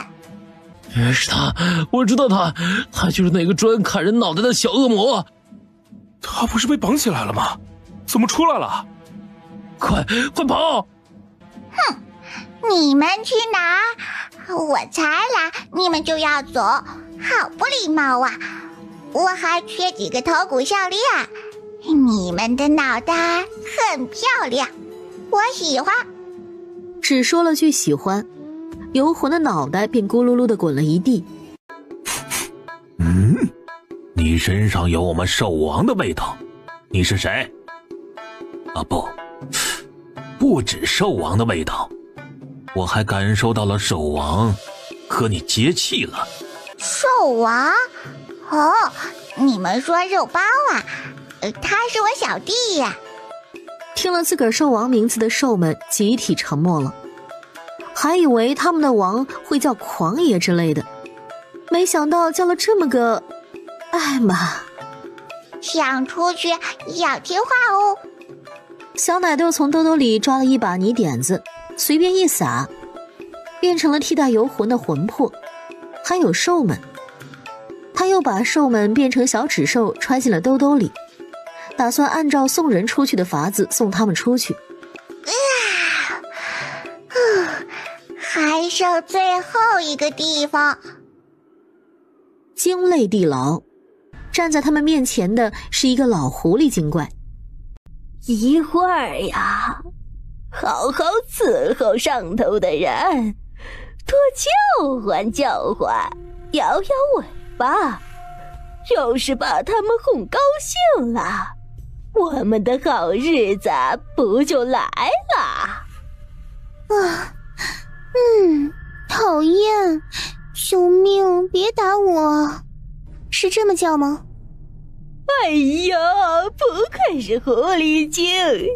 是他，我知道他就是那个专砍人脑袋的小恶魔。他不是被绑起来了吗？怎么出来了？快跑！哼，你们去哪？我才来，你们就要走，好不礼貌啊！我还缺几个头骨项链，你们的脑袋很漂亮，我喜欢。只说了句喜欢，游魂的脑袋便咕噜噜地滚了一地。你身上有我们兽王的味道，你是谁？啊不止兽王的味道，我还感受到了兽王和你接气了。兽王？哦，你们说肉包啊？他是我小弟呀。听了自个儿兽王名字的兽们集体沉默了，还以为他们的王会叫狂爷之类的，没想到叫了这么个艾玛。想出去要听话哦。小奶豆从兜兜里抓了一把泥点子，随便一撒，变成了替代游魂的魂魄，还有兽们。他又把兽们变成小纸兽揣进了兜兜里，打算按照送人出去的法子送他们出去。还剩最后一个地方。惊泪地牢，站在他们面前的是一个老狐狸精怪。一会儿呀，好好伺候上头的人，多叫唤叫唤，摇摇尾巴，要是把他们哄高兴了，我们的好日子不就来了？讨厌，救命，别打我。是这么叫吗？哎呀，不愧是狐狸精，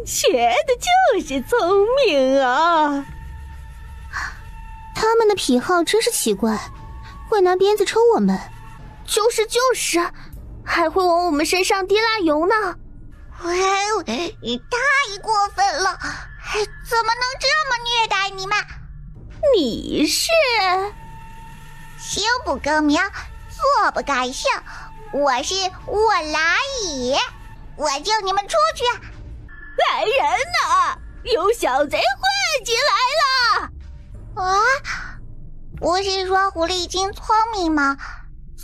学的就是聪明啊。他们的癖好真是奇怪，会拿鞭子抽我们。就是，还会往我们身上滴蜡油呢。太过分了，怎么能这么虐待你们？你是行不更名，坐不改姓，我是沃拉伊，我救你们出去。来人呐，有小贼混进来了。啊，不是说狐狸精聪明吗？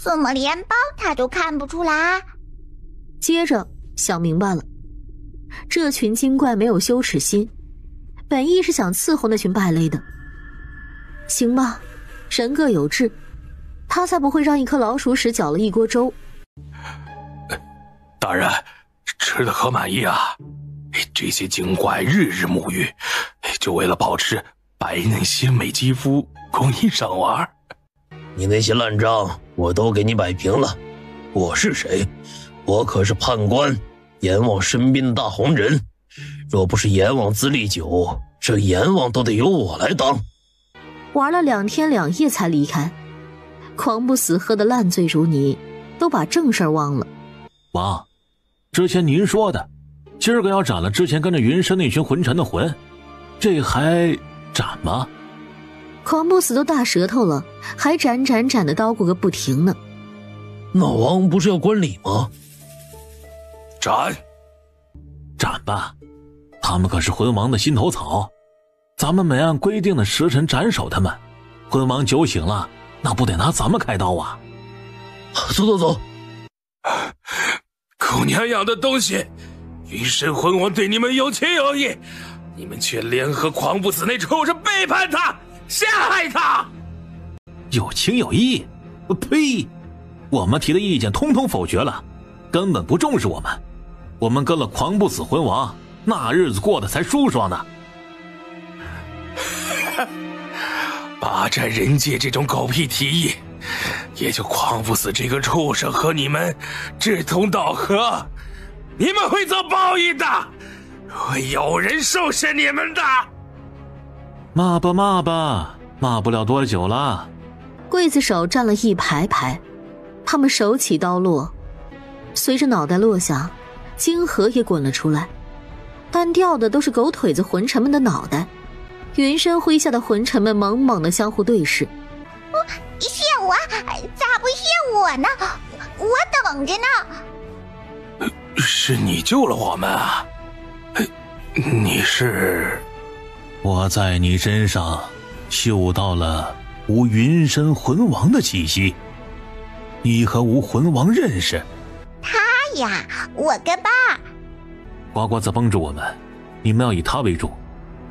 怎么连帮他都看不出来？接着想明白了，这群精怪没有羞耻心，本意是想伺候那群败类的。行吧，人各有志，他才不会让一颗老鼠屎搅了一锅粥。大人，吃的可满意啊！这些精怪日日沐浴，就为了保持白嫩鲜美肌肤，供你赏玩。你那些烂账我都给你摆平了。我是谁？我可是判官，阎王身边的大红人。若不是阎王资历久，这阎王都得由我来当。玩了2天2夜才离开，狂不死喝得烂醉如泥，都把正事忘了。王，之前您说的，今儿个要斩了之前跟着云深那群魂尘的魂，这还斩吗？狂不死都大舌头了，还斩的叨咕个不停呢。那王不是要观礼吗？斩吧，他们可是魂王的心头草，咱们没按规定的时辰斩首他们，魂王酒醒了，那不得拿咱们开刀啊！走。狗娘养的东西，云深魂王对你们有情有义，你们却联合狂不死那畜生背叛他，陷害他。有情有义？呸！我们提的意见通通否决了，根本不重视我们。我们跟了狂不死魂王，那日子过得才舒爽呢。霸占人界这种狗屁提议，也就狂不死这个畜生和你们志同道合，你们会遭报应的，会有人收拾你们的。骂吧，骂不了多久了。刽子手站了一排排，他们手起刀落，随着脑袋落下，金河也滚了出来，但掉的都是狗腿子魂臣们的脑袋。云深麾下的魂臣们猛猛地相互对视。谢我！我呢？我等着呢。是你救了我们啊？你是？我在你身上嗅到了吴云深魂王的气息。你和吴魂王认识？他呀，我跟爸。呱呱子帮助我们，你们要以他为主，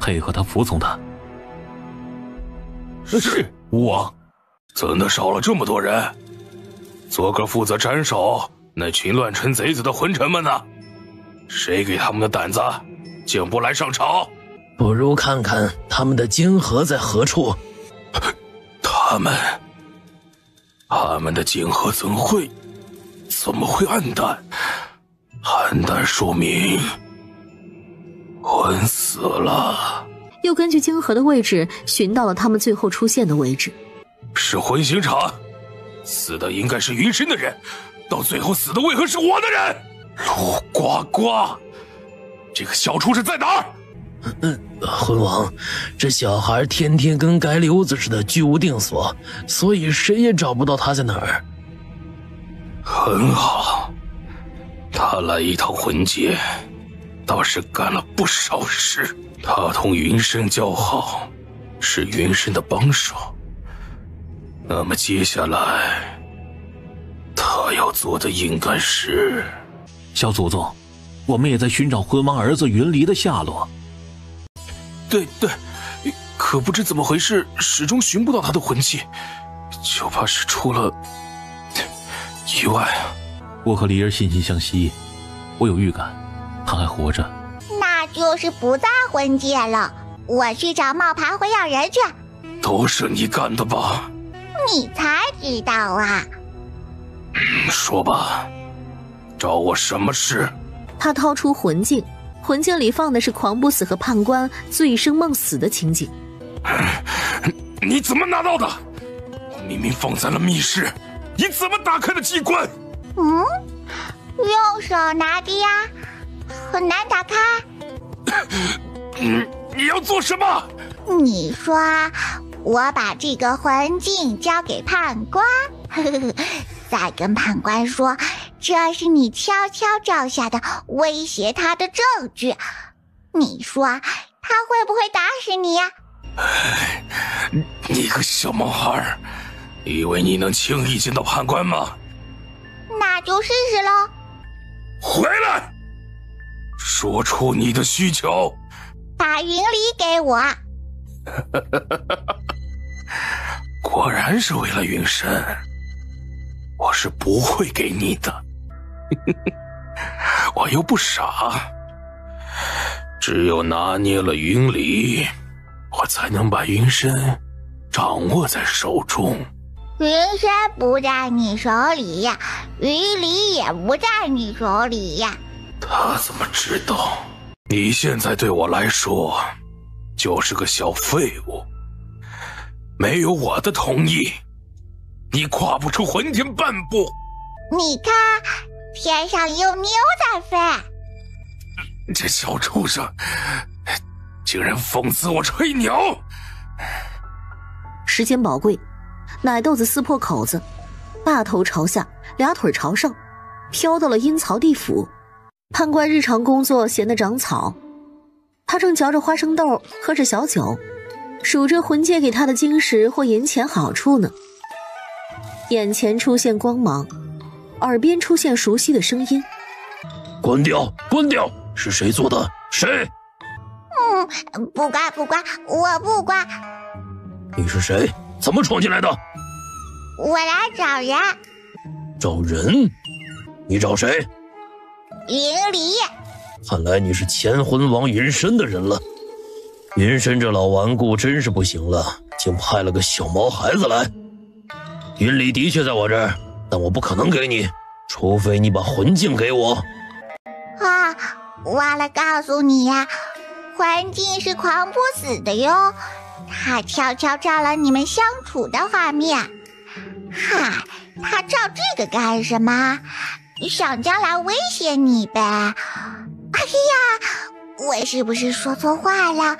配合他，服从他。是吴王。怎的少了这么多人？昨个负责斩首那群乱臣贼子的混臣们呢？谁给他们的胆子，竟不来上朝？不如看看他们的金盒在何处。他们的金盒怎么会暗淡？暗淡说明魂死了。又根据金盒的位置寻到了他们最后出现的位置，是魂刑场，死的应该是云深的人，到最后死的为何是我的人？陆呱呱，这个小畜生在哪儿？魂王，这小孩天天跟街溜子似的居无定所，所以谁也找不到他在哪儿。很好，他来一趟魂界，倒是干了不少事。他同云深交好，是云深的帮手。那么接下来，他要做的应该是……小祖宗，我们也在寻找魂王儿子云离的下落。对，可不知怎么回事，始终寻不到他的魂器，就怕是出了意外啊。我和离儿惺惺相惜，我有预感，他还活着。那就是不在魂界了。我去找冒牌灰样人去。都是你干的吧？你才知道啊。说吧，找我什么事？他掏出魂镜，魂镜里放的是狂不死和判官醉生梦死的情景。你怎么拿到的？我明明放在了密室，你怎么打开的机关？用手拿的呀，很难打开。你要做什么？你说我把这个魂镜交给判官，再跟判官说这是你悄悄照下的威胁他的证据，你说他会不会打死你呀？你个小毛孩，以为你能轻易见到判官吗？那就试试喽。回来，说出你的需求。把云离给我。果然是为了云深，我是不会给你的。我又不傻，只有拿捏了云离，我才能把云深掌握在手中。云深不在你手里呀，云离也不在你手里呀。他怎么知道？你现在对我来说就是个小废物，没有我的同意，你跨不出魂天半步。你看，天上有牛在飞。这小畜生竟然讽刺我吹牛！时间宝贵，奶豆子撕破口子，大头朝下，俩腿朝上，飘到了阴曹地府。判官日常工作闲得长草，他正嚼着花生豆，喝着小酒，数着魂界给他的晶石或银钱好处呢。眼前出现光芒，耳边出现熟悉的声音：关掉，关掉！是谁做的？谁？不管，我不管。你是谁？怎么闯进来的？我来找人。找人？你找谁？云离。看来你是前魂王云深的人了。云深这老顽固真是不行了，竟派了个小毛孩子来。云离的确在我这儿，但我不可能给你，除非你把魂镜给我。忘了告诉你呀，魂镜是狂不死的哟，他悄悄照了你们相处的画面。嗨，他照这个干什么？想将来威胁你呗。哎呀，我是不是说错话了？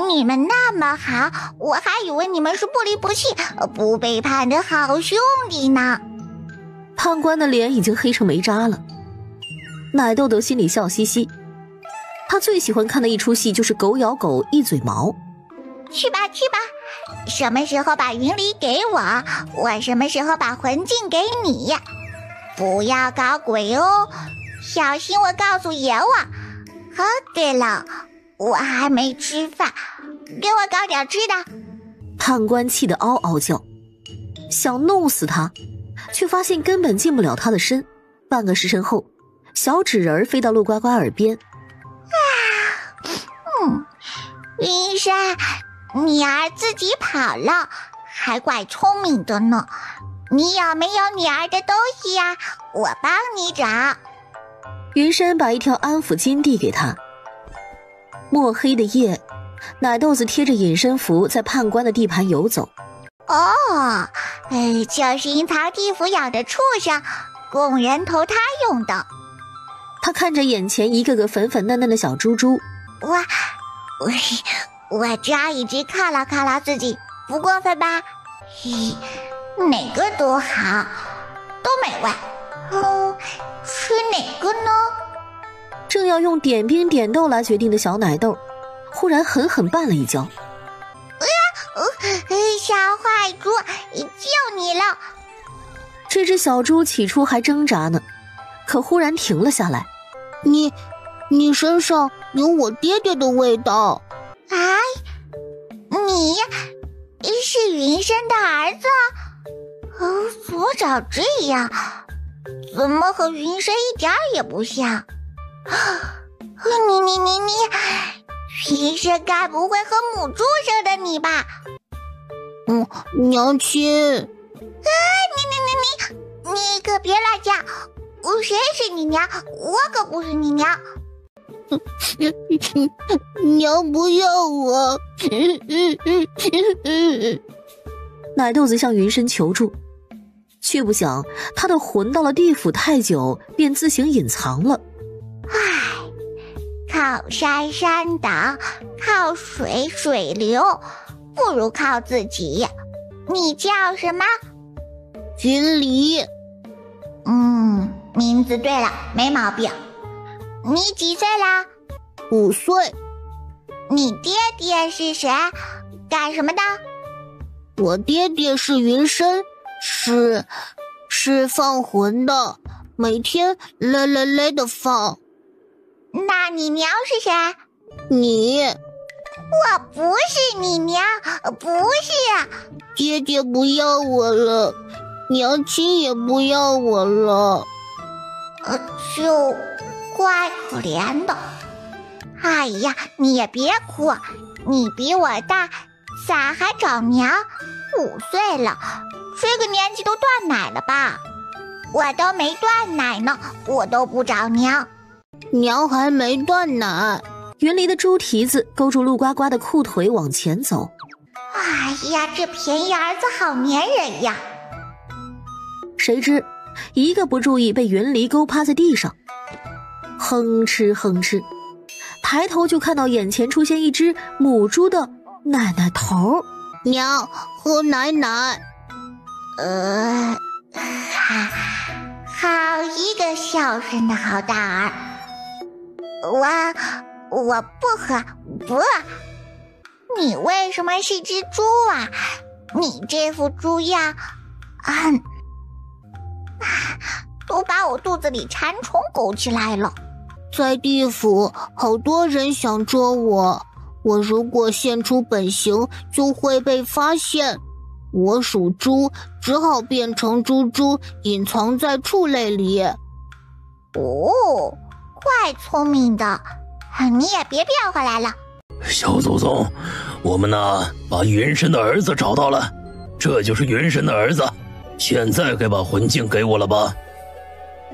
你们那么好，我还以为你们是不离不弃、不背叛的好兄弟呢。判官的脸已经黑成煤渣了。奶豆豆心里笑嘻嘻，他最喜欢看的一出戏就是狗咬狗一嘴毛。去吧去吧，什么时候把云梨给我，我什么时候把魂镜给你。不要搞鬼哦，小心我告诉阎王。哦，对了，我还没吃饭，给我搞点吃的。判官气得嗷嗷叫，想弄死他，却发现根本近不了他的身。半个时辰后，小纸人飞到陆呱呱耳边。云山，你儿自己跑了，还怪聪明的呢。你有没有你儿的东西呀？我帮你找。云山把一条安抚巾递给他。墨黑的夜，奶豆子贴着隐身符在判官的地盘游走。哦，就是阴曹地府养的畜生，供人投胎用的。他看着眼前一个个粉粉嫩嫩的小猪猪，我只要一直犒劳犒劳自己，不过分吧？哪个都好，都美味。吃哪个呢？正要用点兵点豆来决定的小奶豆，忽然狠狠绊了一跤。小坏猪，救你了！这只小猪起初还挣扎呢，可忽然停了下来。你身上有我爹爹的味道。你是云深的儿子？左找这样，怎么和云深一点也不像？你，云深该不会和母猪生的你吧？娘亲。你可别乱叫！谁是你娘？我可不是你娘。娘不要我。奶豆子向云深求助，却不想他的魂到了地府太久，便自行隐藏了。靠山山倒，靠水水流，不如靠自己。你叫什么？云离。名字对了，没毛病。你几岁啦？5岁。你爹爹是谁？干什么的？我爹爹是云深，是放魂的，每天累的放。那你娘是谁？你。我不是你娘，不是。爹爹不要我了，娘亲也不要我了。就怪可怜的。哎呀，你也别哭，你比我大，咋还找娘？5岁了，这个年纪都断奶了吧？我都没断奶呢，我都不找娘。娘还没断奶。云离的猪蹄子勾住陆呱呱的裤腿往前走。哎呀，这便宜儿子好粘人呀！谁知一个不注意被云离勾趴在地上，哼哧哼哧，抬头就看到眼前出现一只母猪的奶奶头。娘，喝奶奶。好一个孝顺的好大儿。我不喝，不饿。你为什么是只猪啊？你这副猪样，都把我肚子里馋虫勾起来了。在地府，好多人想捉我，我如果现出本形，就会被发现。我属猪，只好变成猪猪，隐藏在畜类里。怪聪明的，你也别变回来了。小祖宗，我们把云深的儿子找到了，这就是云深的儿子，现在该把魂镜给我了吧？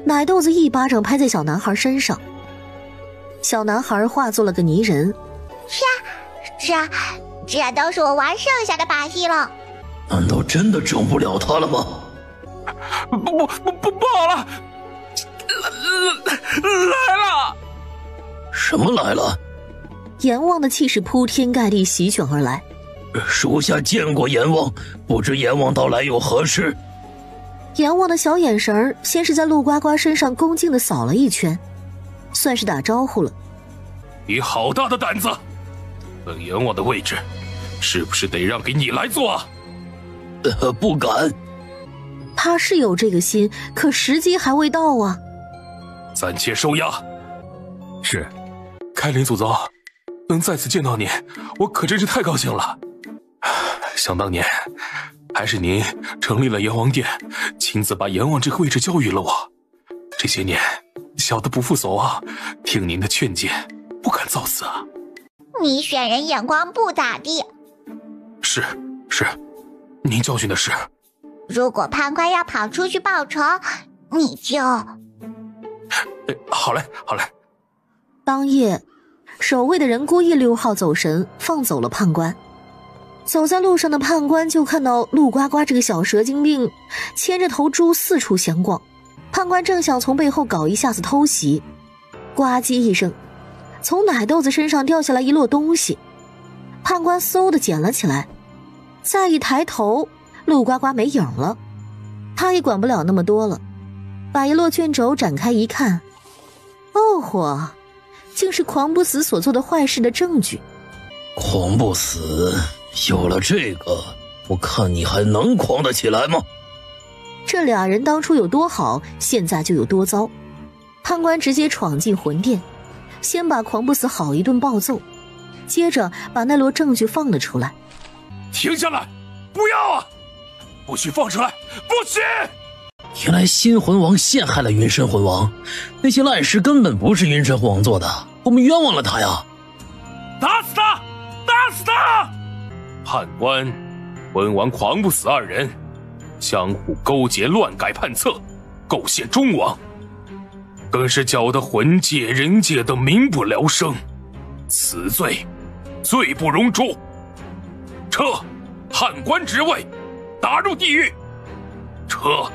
奶豆子一巴掌拍在小男孩身上，小男孩化作了个泥人。这都是我玩剩下的把戏了。难道真的整不了他了吗？不好了，来了！什么来了？阎王的气势铺天盖地席卷而来。属下见过阎王，不知阎王到来有何事？阎王的小眼神先是在陆呱呱身上恭敬地扫了一圈，算是打招呼了。你好大的胆子！本阎王的位置，是不是得让给你来做啊？不敢。他是有这个心，可时机还未到啊。暂且收押。是。开林祖宗，能再次见到你，我可真是太高兴了。想当年，还是您成立了阎王殿，亲自把阎王这个位置教育了我。这些年，小的不负所望，听您的劝谏，不敢造次啊。你选人眼光不咋地。是，您教训的是。如果判官要跑出去报仇，你就……好嘞。当夜，守卫的人故意6号走神，放走了判官。走在路上的判官就看到陆呱呱这个小蛇精病牵着头猪四处闲逛，判官正想从背后搞一下子偷袭，呱唧一声，从奶豆子身上掉下来一摞东西，判官嗖的捡了起来，再一抬头，陆呱呱没影了。他也管不了那么多了，把一摞卷轴展开一看，哦豁，竟是狂不死所做的坏事的证据。狂不死，有了这个，我看你还能狂得起来吗？这俩人当初有多好，现在就有多糟。判官直接闯进魂殿，先把狂不死好一顿暴揍，接着把那摞证据放了出来。停下来，不要啊！不许放出来，不许！原来新魂王陷害了云深魂王，那些烂事根本不是云深魂王做的，我们冤枉了他呀！打死他！打死他！判官、魂王狂不死2人相互勾结，乱改判策，构陷忠王，更是搅得魂界、人界的民不聊生，此罪罪不容诛。撤判官职位，打入地狱！撤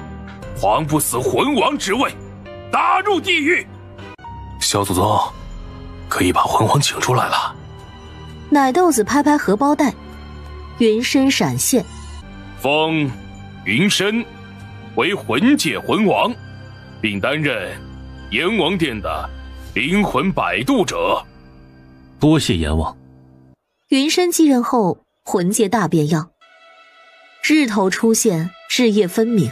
狂不死魂王职位，打入地狱！小祖宗，可以把魂王请出来了。奶豆子拍拍荷包袋，云深闪现，封云深为魂界魂王，并担任阎王殿的灵魂摆渡者。多谢阎王。云深继任后，魂界大变样，日头出现，日夜分明。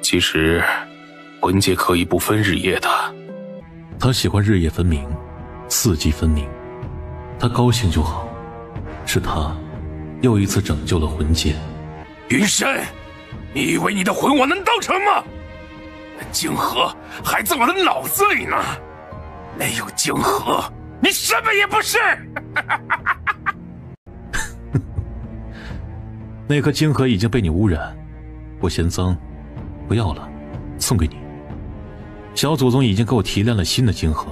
其实魂界可以不分日夜的。他喜欢日夜分明，四季分明，他高兴就好。是他又一次拯救了魂界。云深，你以为你的魂王能当成吗？晶核还在我的脑子里呢，没有晶核，你什么也不是。那颗晶核已经被你污染，我嫌脏，不要了，送给你。小祖宗已经给我提炼了新的晶核，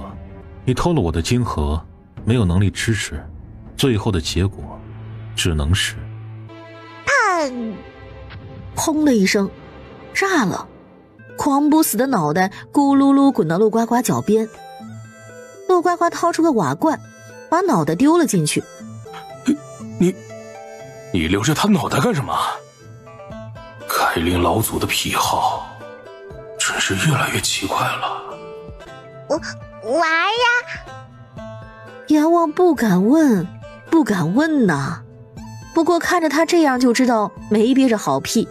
你偷了我的晶核，没有能力支持，最后的结果只能是……轰的一声，炸了！狂不死的脑袋咕噜噜滚到陆呱呱脚边，陆呱呱掏出个瓦罐，把脑袋丢了进去。你留着他脑袋干什么？开林老祖的癖好真是越来越奇怪了。玩呀！阎王不敢问呐。不过看着他这样就知道没憋着好屁。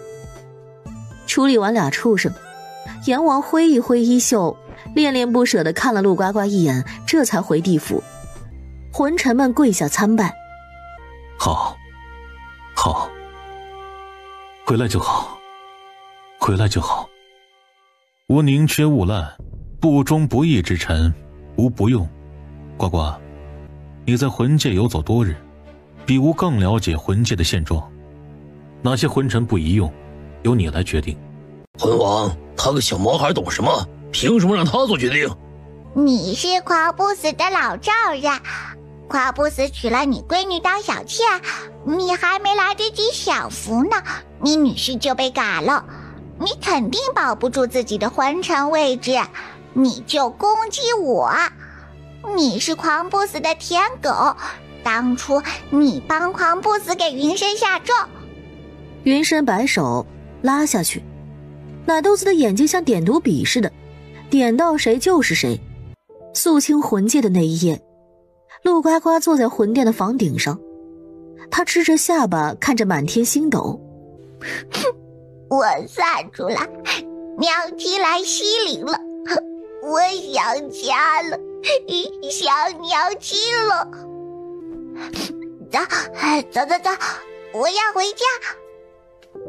处理完俩畜生，阎王挥一挥衣袖，恋恋不舍地看了陆呱呱一眼，这才回地府。魂臣们跪下参拜。好，回来就好，回来就好。无宁缺毋滥，不忠不义之臣，吾不用。呱呱，你在魂界游走多日，比吾更了解魂界的现状。哪些魂臣不宜用，由你来决定。魂王，他个小毛孩懂什么？凭什么让他做决定？你是狂不死的老丈人，狂不死娶了你闺女当小妾，你还没来得及享福呢，你女婿就被赶了，你肯定保不住自己的魂臣位置，你就攻击我。你是狂不死的舔狗，当初你帮狂不死给云深下咒。云深摆手拉下去，奶豆子的眼睛像点读笔似的，点到谁就是谁。肃清魂界的那一夜，陆呱呱坐在魂殿的房顶上，他支着下巴看着满天星斗。我算出来，娘亲来西陵了，我想家了，想娘亲了。走，我要回家。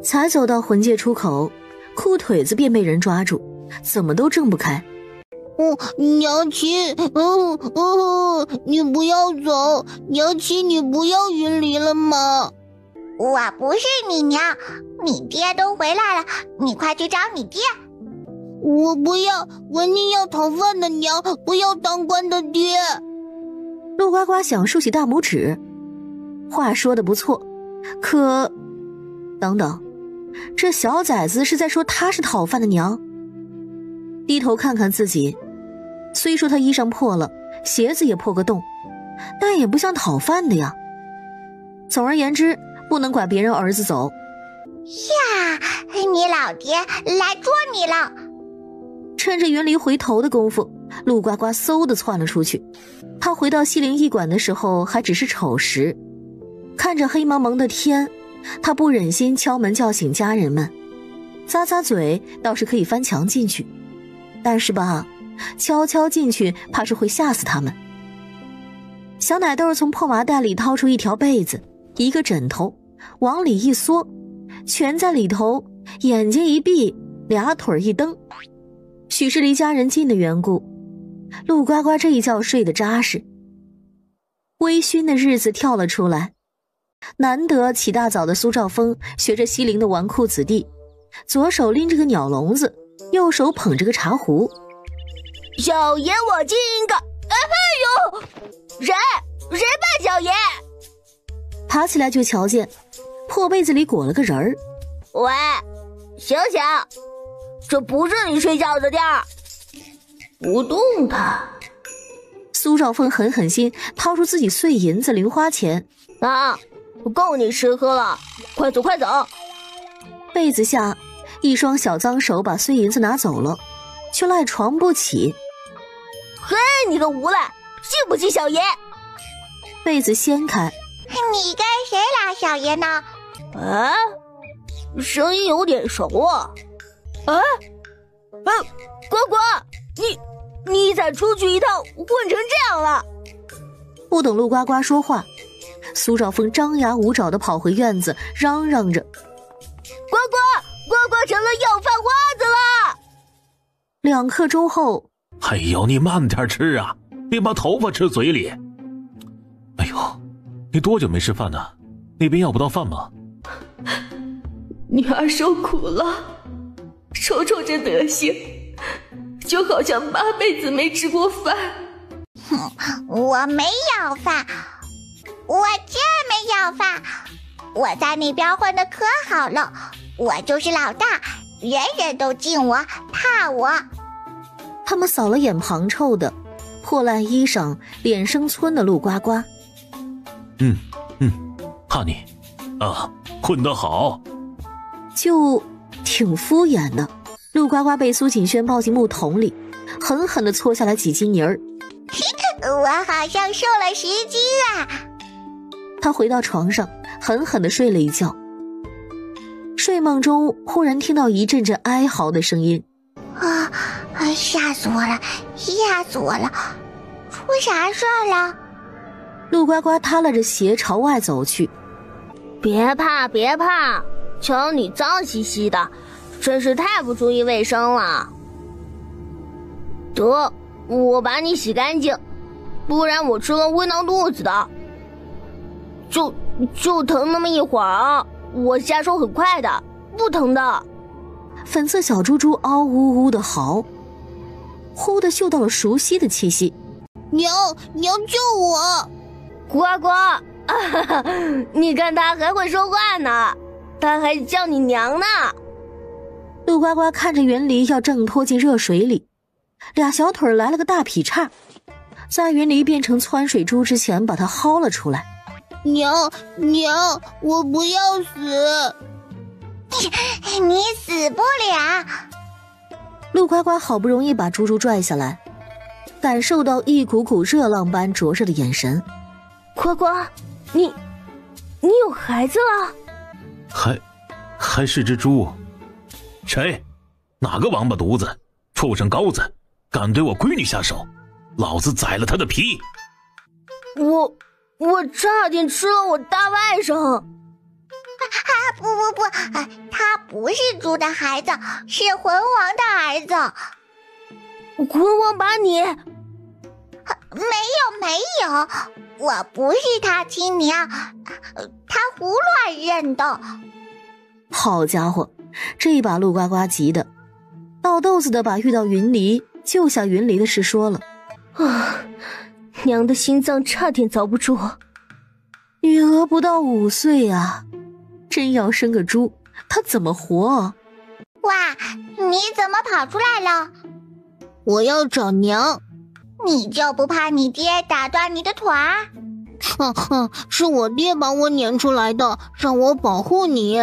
才走到魂界出口，裤腿子便被人抓住，怎么都挣不开。娘亲，你不要走，娘亲，你不要云离了吗？我不是你娘，你爹都回来了，你快去找你爹。我不要，文宁要讨饭的娘，不要当官的爹。陆呱呱想竖起大拇指，话说得不错，可等等，这小崽子是在说他是讨饭的娘？低头看看自己，虽说他衣裳破了，鞋子也破个洞，但也不像讨饭的呀。总而言之，不能管别人儿子走。呀，你老爹来捉你了！趁着云离回头的功夫，陆呱呱嗖地窜了出去。他回到西陵驿馆的时候还只是丑时，看着黑蒙蒙的天，他不忍心敲门叫醒家人们，咂咂嘴倒是可以翻墙进去，但是吧，悄悄进去怕是会吓死他们。小奶豆从破麻袋里掏出一条被子，一个枕头，往里一缩，蜷在里头，眼睛一闭，俩腿一蹬。许是离家人近的缘故，陆呱呱这一觉睡得扎实。微醺的日子跳了出来，难得起大早的苏兆峰学着西陵的纨绔子弟，左手拎着个鸟笼子，右手捧着个茶壶。小爷我进个，哎呦，谁扮小爷？爬起来就瞧见破被子里裹了个人儿。喂，醒醒，这不是你睡觉的地儿，不动弹。苏兆峰狠狠心掏出自己碎银子零花钱啊，够你吃喝了，快走快走。被子下一双小脏手把碎银子拿走了，却赖床不起。嘿，你个无赖，信不信小爷？被子掀开，你跟谁俩小爷呢？啊，声音有点熟啊。呱呱，你咋出去一趟混成这样了？不等陆呱呱说话，苏兆峰张牙舞爪地跑回院子，嚷嚷着：呱呱成了要饭花子了！2刻钟后，哎呦，你慢点吃啊，别把头发吃嘴里。哎呦，你多久没吃饭呢？那边要不到饭吗？女儿受苦了，瞅瞅这德行，就好像8辈子没吃过饭。我没要饭，我真没要饭，我在那边混得可好了，我就是老大，人人都敬我，怕我。他们扫了眼旁臭的破烂衣裳脸生皴的陆呱呱。怕你啊，混得好。就挺敷衍的。陆呱呱被苏锦轩抱进木桶里，狠狠地搓下来几斤泥儿。我好像瘦了10斤啊！他回到床上，狠狠地睡了一觉。睡梦中忽然听到一阵阵哀嚎的声音。吓死我了，吓死我了！出啥事儿了？陆呱呱塌拉着鞋朝外走去。别怕，瞧你脏兮兮的，真是太不注意卫生了。得，我把你洗干净，不然我吃了会闹肚子的。就疼那么一会儿啊，我下手很快的，不疼的。粉色小猪猪嗷呜呜的嚎，忽地嗅到了熟悉的气息。娘救我！呱呱，你看他还会说话呢，他还叫你娘呢。陆呱呱看着云离要挣脱进热水里，俩小腿来了个大劈叉，在云离变成湍水猪之前把他薅了出来。娘，我不要死！你死不了！陆呱呱好不容易把猪猪拽下来，感受到一股股热浪般灼热的眼神。呱呱，你有孩子了？还是只猪？谁？哪个王八犊子？畜生羔子，敢对我闺女下手，老子宰了他的皮！我差点吃了我大外甥。不，他不是猪的孩子，是魂王的儿子。魂王把你……没有，我不是他亲娘，他胡乱认的。好家伙，这把陆呱呱急的闹豆子的把遇到云离救下云离的事说了。娘的心脏差点遭不住。女儿不到5岁啊，真要生个猪，她怎么活啊？哇，你怎么跑出来了？我要找娘。你就不怕你爹打断你的腿？是我爹把我撵出来的，让我保护你。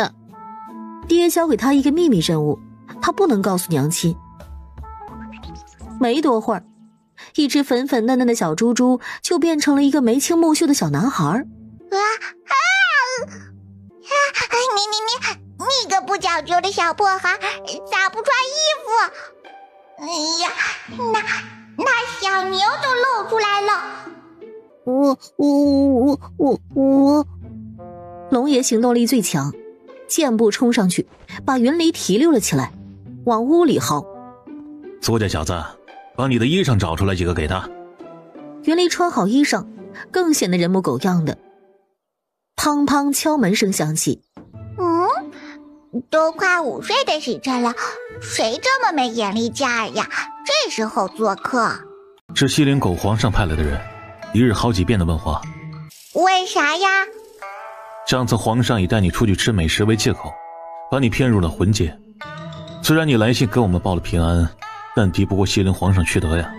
爹交给他一个秘密任务，他不能告诉娘亲。没多会儿，一只粉粉嫩嫩的小猪猪就变成了一个眉清目秀的小男孩。你个不讲究的小破孩，咋不穿衣服？哎呀，那小牛都露出来了。我龙爷行动力最强，箭步冲上去，把云离提溜了起来，往屋里薅。苏家小子，把你的衣裳找出来几个给他。云离穿好衣裳，更显得人模狗样的。砰砰敲门声响起。都快午睡的时辰了，谁这么没眼力劲儿呀？这时候做客？是西陵狗皇上派来的人，一日好几遍的问话。为啥呀？上次皇上以带你出去吃美食为借口，把你骗入了魂界。虽然你来信给我们报了平安，但敌不过西陵皇上缺德呀。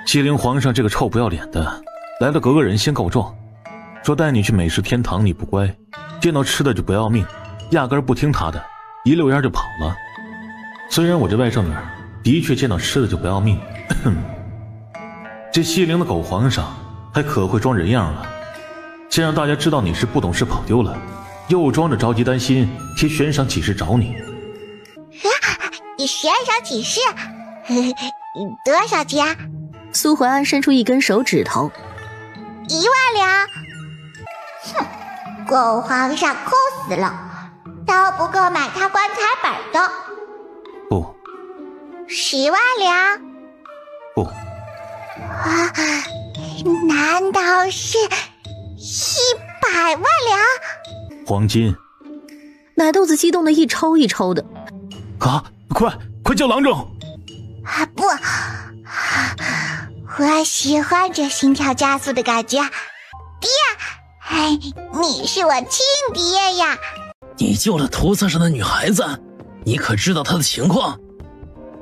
西陵皇上这个臭不要脸的，来了个恶人先告状，说带你去美食天堂你不乖，见到吃的就不要命，压根不听他的，一溜烟就跑了。虽然我这外甥女的确见到吃的就不要命，这西陵的狗皇上还可会装人样了。先让大家知道你是不懂事跑丢了，又装着着急担心贴悬赏启事找你。悬赏启事？多少钱？苏怀安伸出一根手指头。1万两。哼，狗皇上抠死了，都不够买他棺材本的。不。10万两。不。难道是100万两？黄金。奶豆子激动的一抽一抽的。啊，快叫郎中！不，我喜欢这心跳加速的感觉。爹，你是我亲爹呀！你救了屠宰上的女孩子，你可知道她的情况？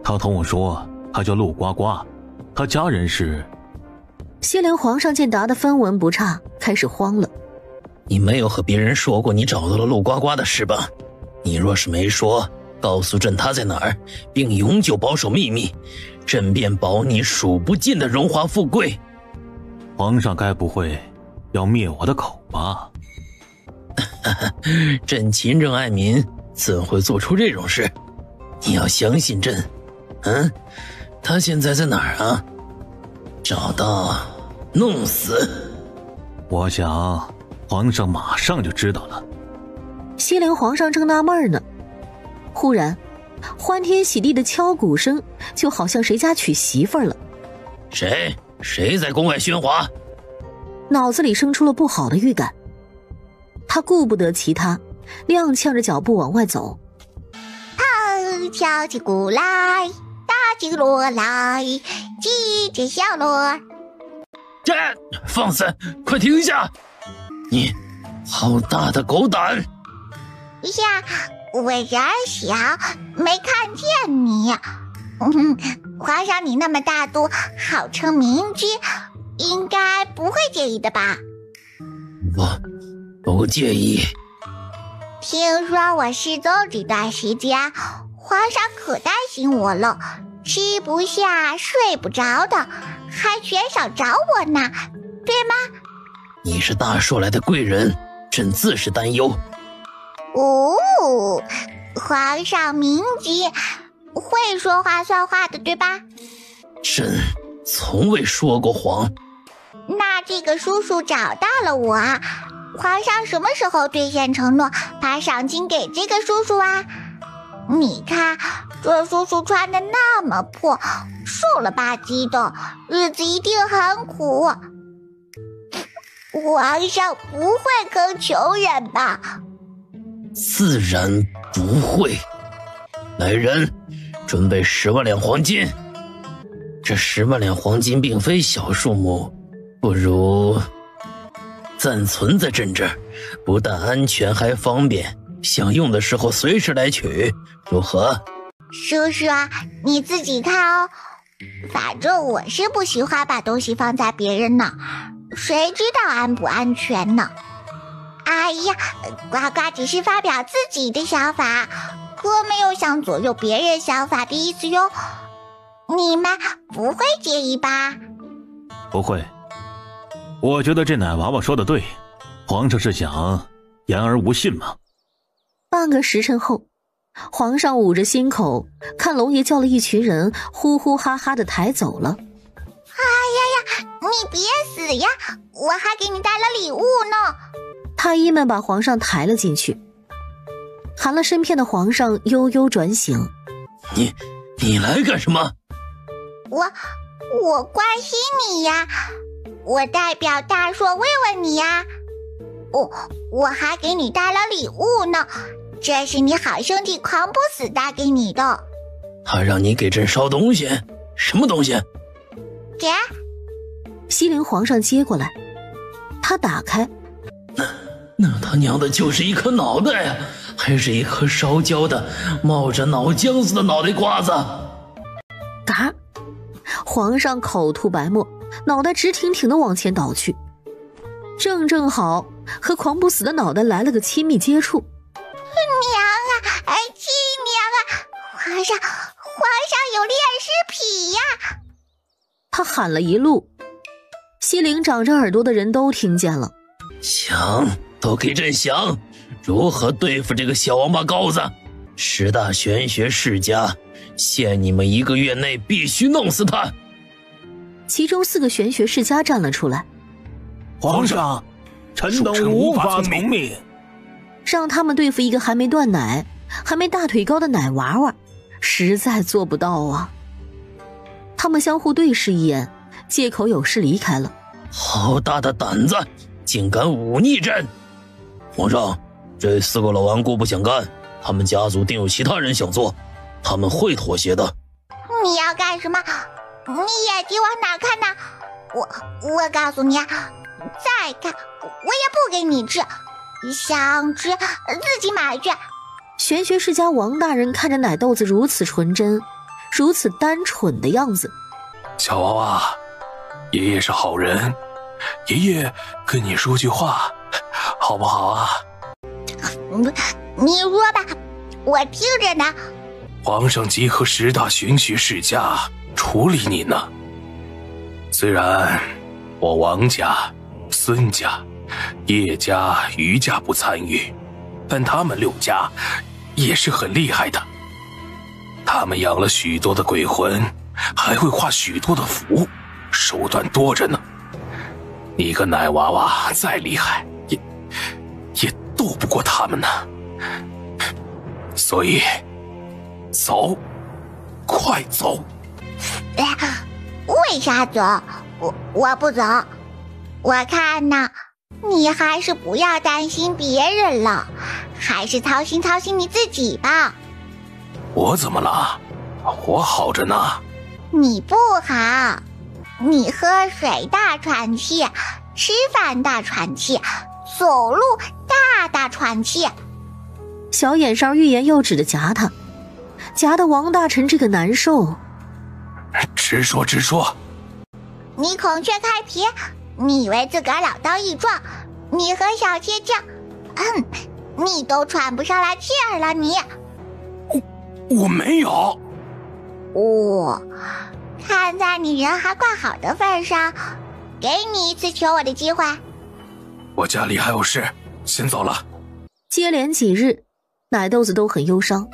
他同我说，他叫陆呱呱，他家人是……西陵皇上见答得分文不差，开始慌了。你没有和别人说过你找到了陆呱呱的事吧？你若是没说，告诉朕他在哪儿，并永久保守秘密，朕便保你数不尽的荣华富贵。皇上该不会要灭我的口吧？朕勤政爱民，怎会做出这种事？你要相信朕。他现在在哪儿啊？找到，弄死。我想皇上马上就知道了。西陵皇上正纳闷呢，忽然欢天喜地的敲鼓声就好像谁家娶媳妇儿了。谁在宫外喧哗？脑子里生出了不好的预感，他顾不得其他，踉跄着脚步往外走。敲起鼓来，打起锣来，击着小锣。放肆！快停下！你好大的狗胆！呀，我人小，没看见你。皇上你那么大度，号称明君，应该不会介意的吧？我不介意。听说我失踪这段时间，皇上可担心我了，吃不下睡不着的，还全想找我呢，对吗？你是大寿来的贵人，朕自是担忧。哦，皇上明君，会说话算话的，对吧？朕从未说过谎。那这个叔叔找到了我，皇上什么时候兑现承诺，把赏金给这个叔叔啊？你看，这叔叔穿的那么破，瘦了吧唧的，日子一定很苦。皇上不会坑穷人吧？自然不会。来人，准备10万两黄金。这10万两黄金并非小数目，不如暂存在朕这儿，不但安全还方便，想用的时候随时来取，如何？叔叔，你自己看哦。反正我是不喜欢把东西放在别人那儿，谁知道安不安全呢？哎呀，呱呱只是发表自己的想法，可没有想左右别人想法的意思哟。你们不会介意吧？不会。我觉得这奶娃娃说的对，皇上是想言而无信嘛。半个时辰后，皇上捂着心口，看龙爷叫了一群人呼呼哈哈的抬走了。哎呀呀，你别死呀，我还给你带了礼物呢。太医们把皇上抬了进去，寒了身片的皇上悠悠转醒。你来干什么？我关心你呀，我代表大硕慰问你呀。我还给你带了礼物呢，这是你好兄弟狂不死带给你的。他让你给朕捎东西？什么东西？这西陵皇上接过来，他打开，那他娘的就是一颗脑袋呀，还是一颗烧焦的冒着脑浆子的脑袋瓜子。嘎！皇上口吐白沫，脑袋直挺挺地往前倒去，正好和狂不死的脑袋来了个亲密接触。娘啊，亲娘啊，皇上有恋尸癖呀！他喊了一路，西陵长着耳朵的人都听见了。想，都给朕想，如何对付这个小王八羔子？10大玄学世家，限你们1个月内必须弄死他。其中4个玄学世家站了出来。皇上，臣等无法从命。让他们对付一个还没断奶、还没大腿高的奶娃娃，实在做不到啊。他们相互对视一眼，借口有事离开了。好大的胆子，竟敢忤逆朕！皇上，这4个老顽固不想干，他们家族定有其他人想做，他们会妥协的。你要干什么？你眼睛往哪看呢？我告诉你啊，再看我也不给你吃，想吃自己买去。玄学世家王大人看着奶豆子如此纯真，如此单纯的样子。小娃娃，爷爷是好人，爷爷跟你说句话，好不好啊？你说吧，我听着呢。皇上集合10大玄学世家处理你呢。虽然我王家、孙家、叶家、余家不参与，但他们6家也是很厉害的。他们养了许多的鬼魂，还会画许多的符，手段多着呢。你个奶娃娃再厉害，也斗不过他们呢。所以，走，快走！为啥走？我不走。我看呢，你还是不要担心别人了，还是操心操心你自己吧。我怎么了？我好着呢。你不好，你喝水大喘气，吃饭大喘气，走路大喘气。小眼梢欲言又止的夹他，夹得王大臣这个难受。直说直说。你孔雀开屏，你以为自个儿老当益壮？你和小妾这，你你都喘不上来气儿了，你。我没有。看在你人还怪好的份上，给你一次求我的机会。我家里还有事，先走了。接连几日，奶豆子都很忧伤。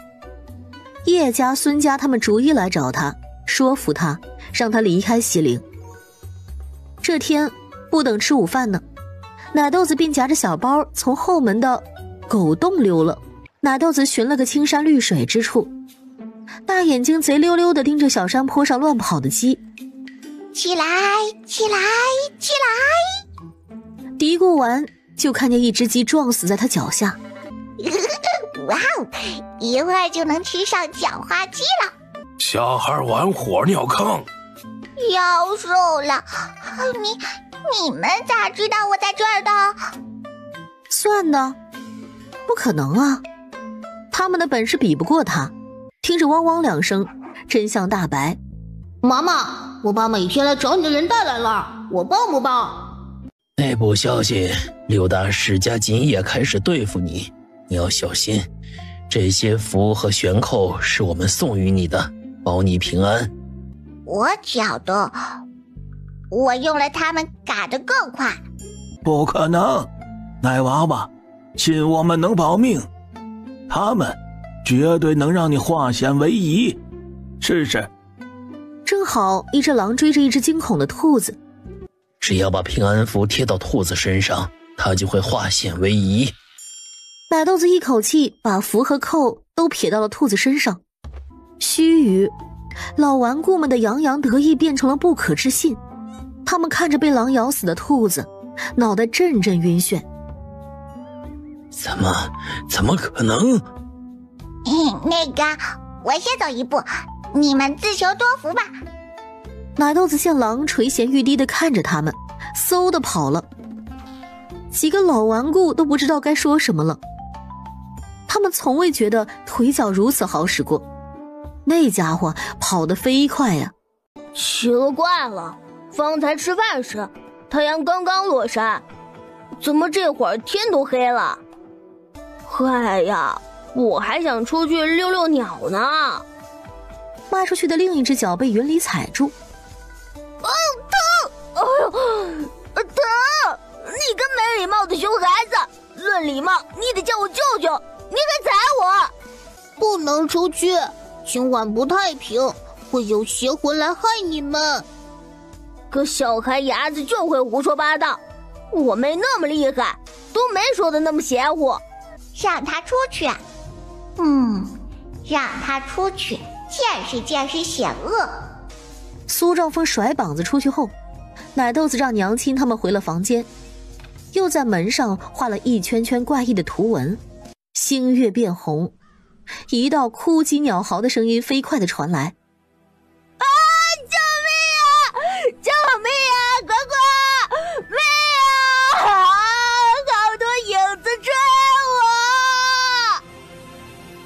叶家、孙家他们逐一来找他，说服他，让他离开西陵。这天不等吃午饭呢，奶豆子便夹着小包从后门的狗洞溜了。奶豆子寻了个青山绿水之处，大眼睛贼溜溜地盯着小山坡上乱跑的鸡。起来，起来，起来！嘀咕完，就看见一只鸡撞死在他脚下。哇哦，一会儿就能吃上叫花鸡了。小孩玩火尿坑，要瘦了。你们咋知道我在这儿的？算的，不可能啊！他们的本事比不过他。听着汪汪两声，真相大白。妈妈，我把每天来找你的人带来了，我帮不帮？内部消息，六大世家今夜开始对付你，你要小心。这些符和悬扣是我们送予你的，保你平安。我觉得我用了它们赶得更快。不可能，奶娃娃，信我们能保命，他们绝对能让你化险为夷，试试。正好一只狼追着一只惊恐的兔子，只要把平安符贴到兔子身上，它就会化险为夷。奶豆子一口气把符和扣都撇到了兔子身上，须臾，老顽固们的洋洋得意变成了不可置信。他们看着被狼咬死的兔子，脑袋阵阵晕眩。怎么可能？那个，我先走一步，你们自求多福吧。奶豆子见狼垂涎欲滴地看着他们，嗖地跑了。几个老顽固都不知道该说什么了。他们从未觉得腿脚如此好使过，那家伙跑得飞快呀！奇了怪了，方才吃饭时太阳刚刚落山，怎么这会儿天都黑了？嗨呀，我还想出去溜溜鸟呢。迈出去的另一只脚被云里踩住。疼！哎呦，疼！你个没礼貌的熊孩子，论礼貌你得叫我舅舅，你还踩我！不能出去，今晚不太平，会有邪魂来害你们。个小孩伢子就会胡说八道，我没那么厉害，都没说的那么邪乎。让他出去，让他出去，见识见识险恶。苏兆峰甩膀子出去后，奶豆子让娘亲他们回了房间，又在门上画了一圈圈怪异的图文。星月变红，一道哭鸡鸟嚎的声音飞快地传来。救命啊！救命啊！呱呱，妹啊！好多影子追我！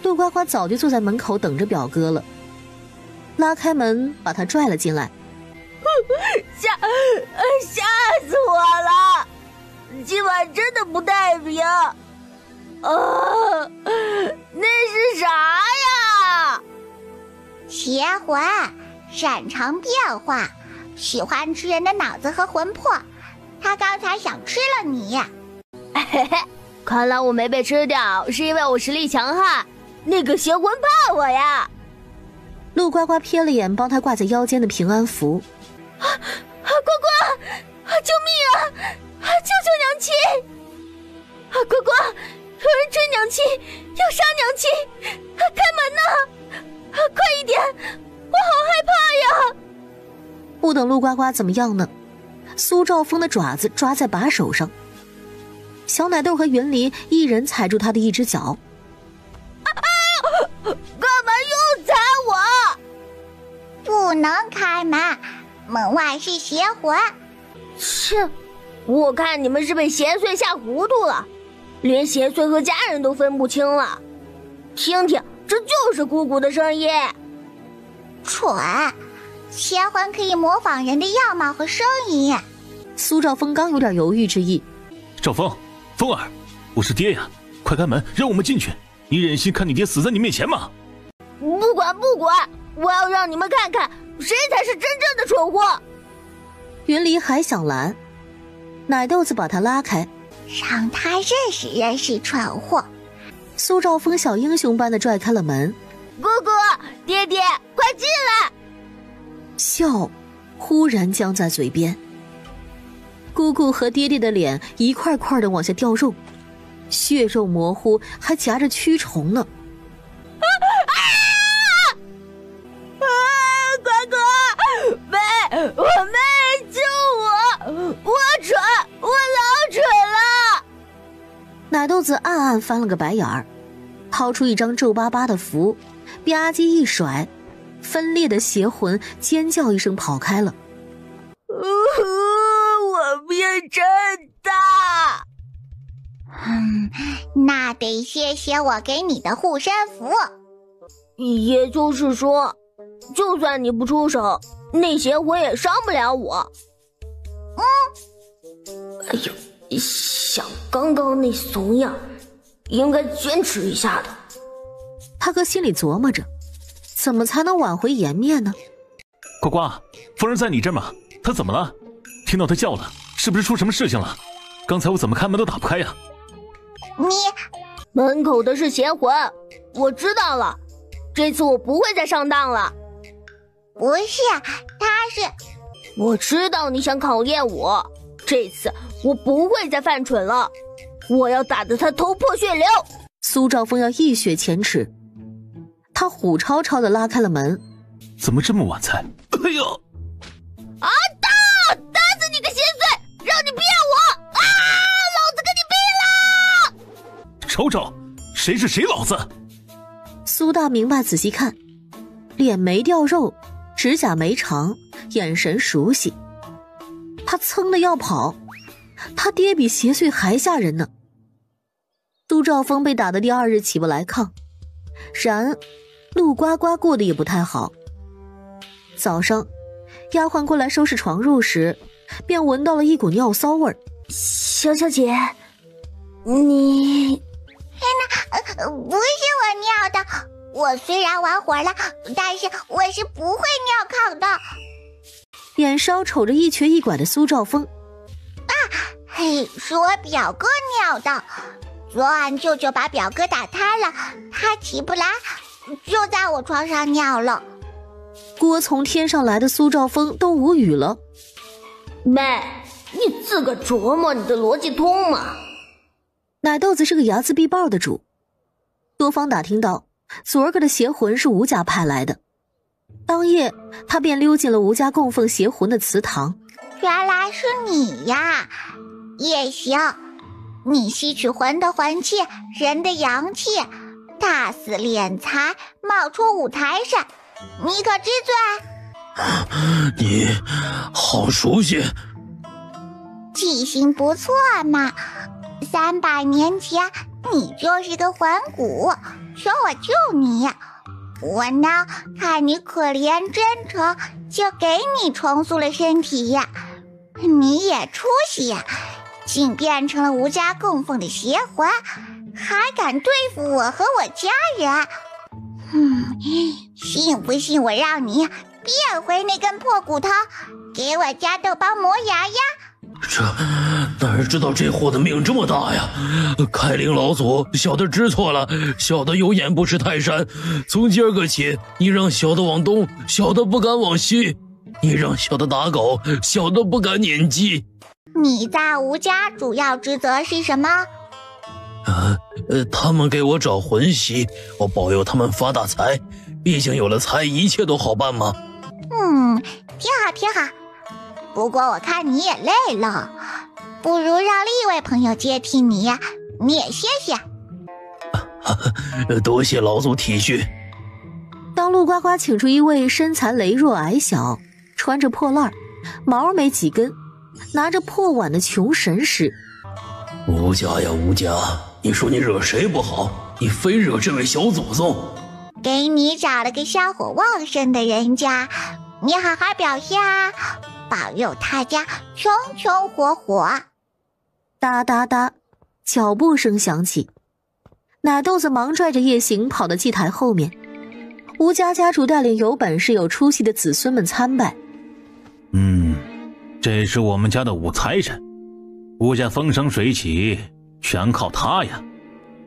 陆呱呱早就坐在门口等着表哥了，拉开门把他拽了进来。吓死我了！今晚真的不太平。那是啥呀？邪魂，擅长变化，喜欢吃人的脑子和魂魄。他刚才想吃了你。看来我没被吃掉，是因为我实力强悍。那个邪魂怕我呀！陆呱呱瞥了眼帮他挂在腰间的平安符。呱呱，救命啊！救救娘亲！呱呱，有人追娘亲，要杀娘亲！开门呐！快一点，我好害怕呀！不等陆呱呱怎么样呢，苏兆峰的爪子抓在把手上，小奶豆和云离一人踩住他的一只脚。干嘛又踩我？不能开门，门外是邪魂。切，我看你们是被邪祟吓糊涂了，连邪祟和家人都分不清了。听听，这就是姑姑的声音。蠢，邪魂可以模仿人的样貌和声音。苏兆峰刚有点犹豫之意。兆峰，峰儿，我是爹呀，快开门，让我们进去！你忍心看你爹死在你面前吗？不管，我要让你们看看谁才是真正的蠢货！云离还想拦，奶豆子把他拉开，让他认识蠢货。苏兆峰小英雄般的拽开了门。哥哥，爹爹，快进来！笑忽然僵在嘴边。姑姑和爹爹的脸一块块的往下掉肉，血肉模糊，还夹着蛆虫呢。快哥，我妹救我蠢，我老蠢了。奶豆子暗暗翻了个白眼儿，掏出一张皱巴巴的符，吧唧一甩，分裂的邪魂尖叫一声跑开了。我变真大。那得谢谢我给你的护身符。也就是说，就算你不出手，那邪魂也伤不了我。哎呦，像刚刚那怂样，应该坚持一下的。他哥心里琢磨着，怎么才能挽回颜面呢？呱呱，夫人在你这吗？她怎么了？听到她叫了，是不是出什么事情了？刚才我怎么开门都打不开呀？门口的是邪魂，我知道了，这次我不会再上当了。不是，他是……我知道你想考验我，这次我不会再犯蠢了，我要打得他头破血流。苏兆峰要一雪前耻，他虎超超的拉开了门。怎么这么晚才？哎呦！啊！打死你个邪祟，让你骗我！啊！老子跟你拼了！瞅瞅，谁是谁老子？苏大明白仔细看，脸没掉肉，指甲没长，眼神熟悉。他噌的要跑，他爹比邪祟还吓人呢。苏兆峰被打的第二日起不来炕，然陆呱呱过得也不太好。早上丫鬟过来收拾床褥时，便闻到了一股尿骚味儿。小姐，你……不是我尿的，我虽然完活了，但是我是不会尿炕的。眼梢瞅着一瘸一拐的苏兆峰，是我表哥尿的。昨晚舅舅把表哥打瘫了，他起不来，就在我床上尿了。锅从天上来的苏兆峰都无语了。妹，你自个琢磨你的逻辑通吗？奶豆子是个睚眦必报的主，多方打听到昨儿个的邪魂是吴家派来的，当夜他便溜进了吴家供奉邪魂的祠堂。原来是你呀，也行，你吸取魂的魂气，人的阳气，大肆敛财，冒出五台山，你可知罪？你好熟悉，记性不错嘛。300年前你就是个魂骨，说我救你，我呢看你可怜真诚，就给你重塑了身体呀。你也出息呀，竟变成了吴家供奉的邪魂，还敢对付我和我家人。信不信我让你变回那根破骨头，给我家豆包磨牙呀？这哪知道这货的命这么大呀！开灵老祖，小的知错了，小的有眼不识泰山。从今儿个起，你让小的往东，小的不敢往西；你让小的打狗，小的不敢撵鸡。你在吴家主要职责是什么？他们给我找魂息，我保佑他们发大财。毕竟有了财，一切都好办嘛。挺好挺好。不过我看你也累了，不如让另一位朋友接替你，你也歇歇。多谢老祖体恤。当陆呱呱请出一位身材羸弱矮小，穿着破烂，毛没几根，拿着破碗的穷神时，吴家呀吴家，你说你惹谁不好，你非惹这位小祖宗。给你找了个香火旺盛的人家，你好好表现啊，保佑他家穷穷火火。哒哒哒，脚步声响起，奶豆子忙拽着夜行跑到祭台后面，吴家家主带领有本事有出息的子孙们参拜。这是我们家的武财神，吴家风生水起全靠他呀，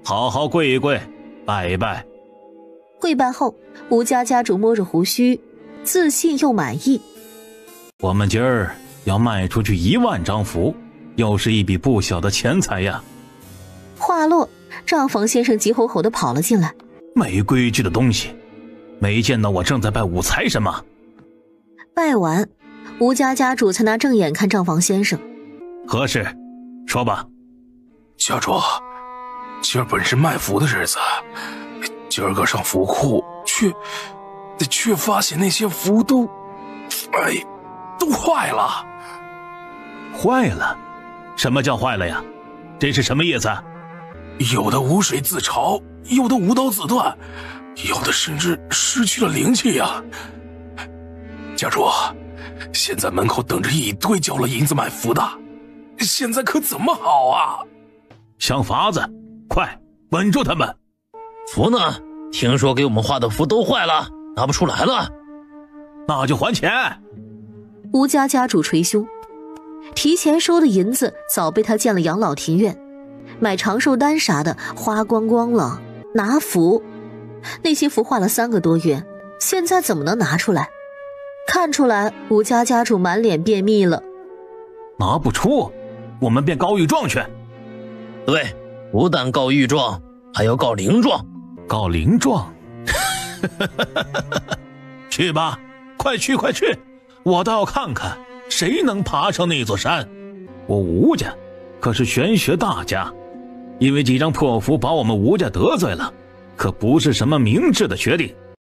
好好跪一跪，拜一拜。跪拜后，吴家家主摸着胡须，自信又满意。我们今儿要卖出去1万张符，又是一笔不小的钱财呀。话落，账房先生急吼吼地跑了进来。没规矩的东西，没见到我正在拜武财神吗？拜完，吴家家主才拿正眼看账房先生。何事？说吧。家主，今儿本是卖符的日子，今儿个上符库却发现那些符都坏了。坏了？什么叫坏了呀？这是什么意思？有的无水自潮，有的无刀自断，有的甚至失去了灵气呀。家主，现在门口等着一堆交了银子买符的，现在可怎么好啊？想法子，快稳住他们。符呢？听说给我们画的符都坏了，拿不出来了。那就还钱。吴家家主捶胸，提前收的银子早被他建了养老庭院，买长寿丹啥的花光光了，拿符，那些符画了3个多月，现在怎么能拿出来？看出来吴家家主满脸便秘了。拿不出，我们便告御状去。对，不但告御状，还要告灵状。告灵状？去吧，快去快去，我倒要看看谁能爬上那座山。我吴家可是玄学大家，因为几张破符把我们吴家得罪了，可不是什么明智的决定。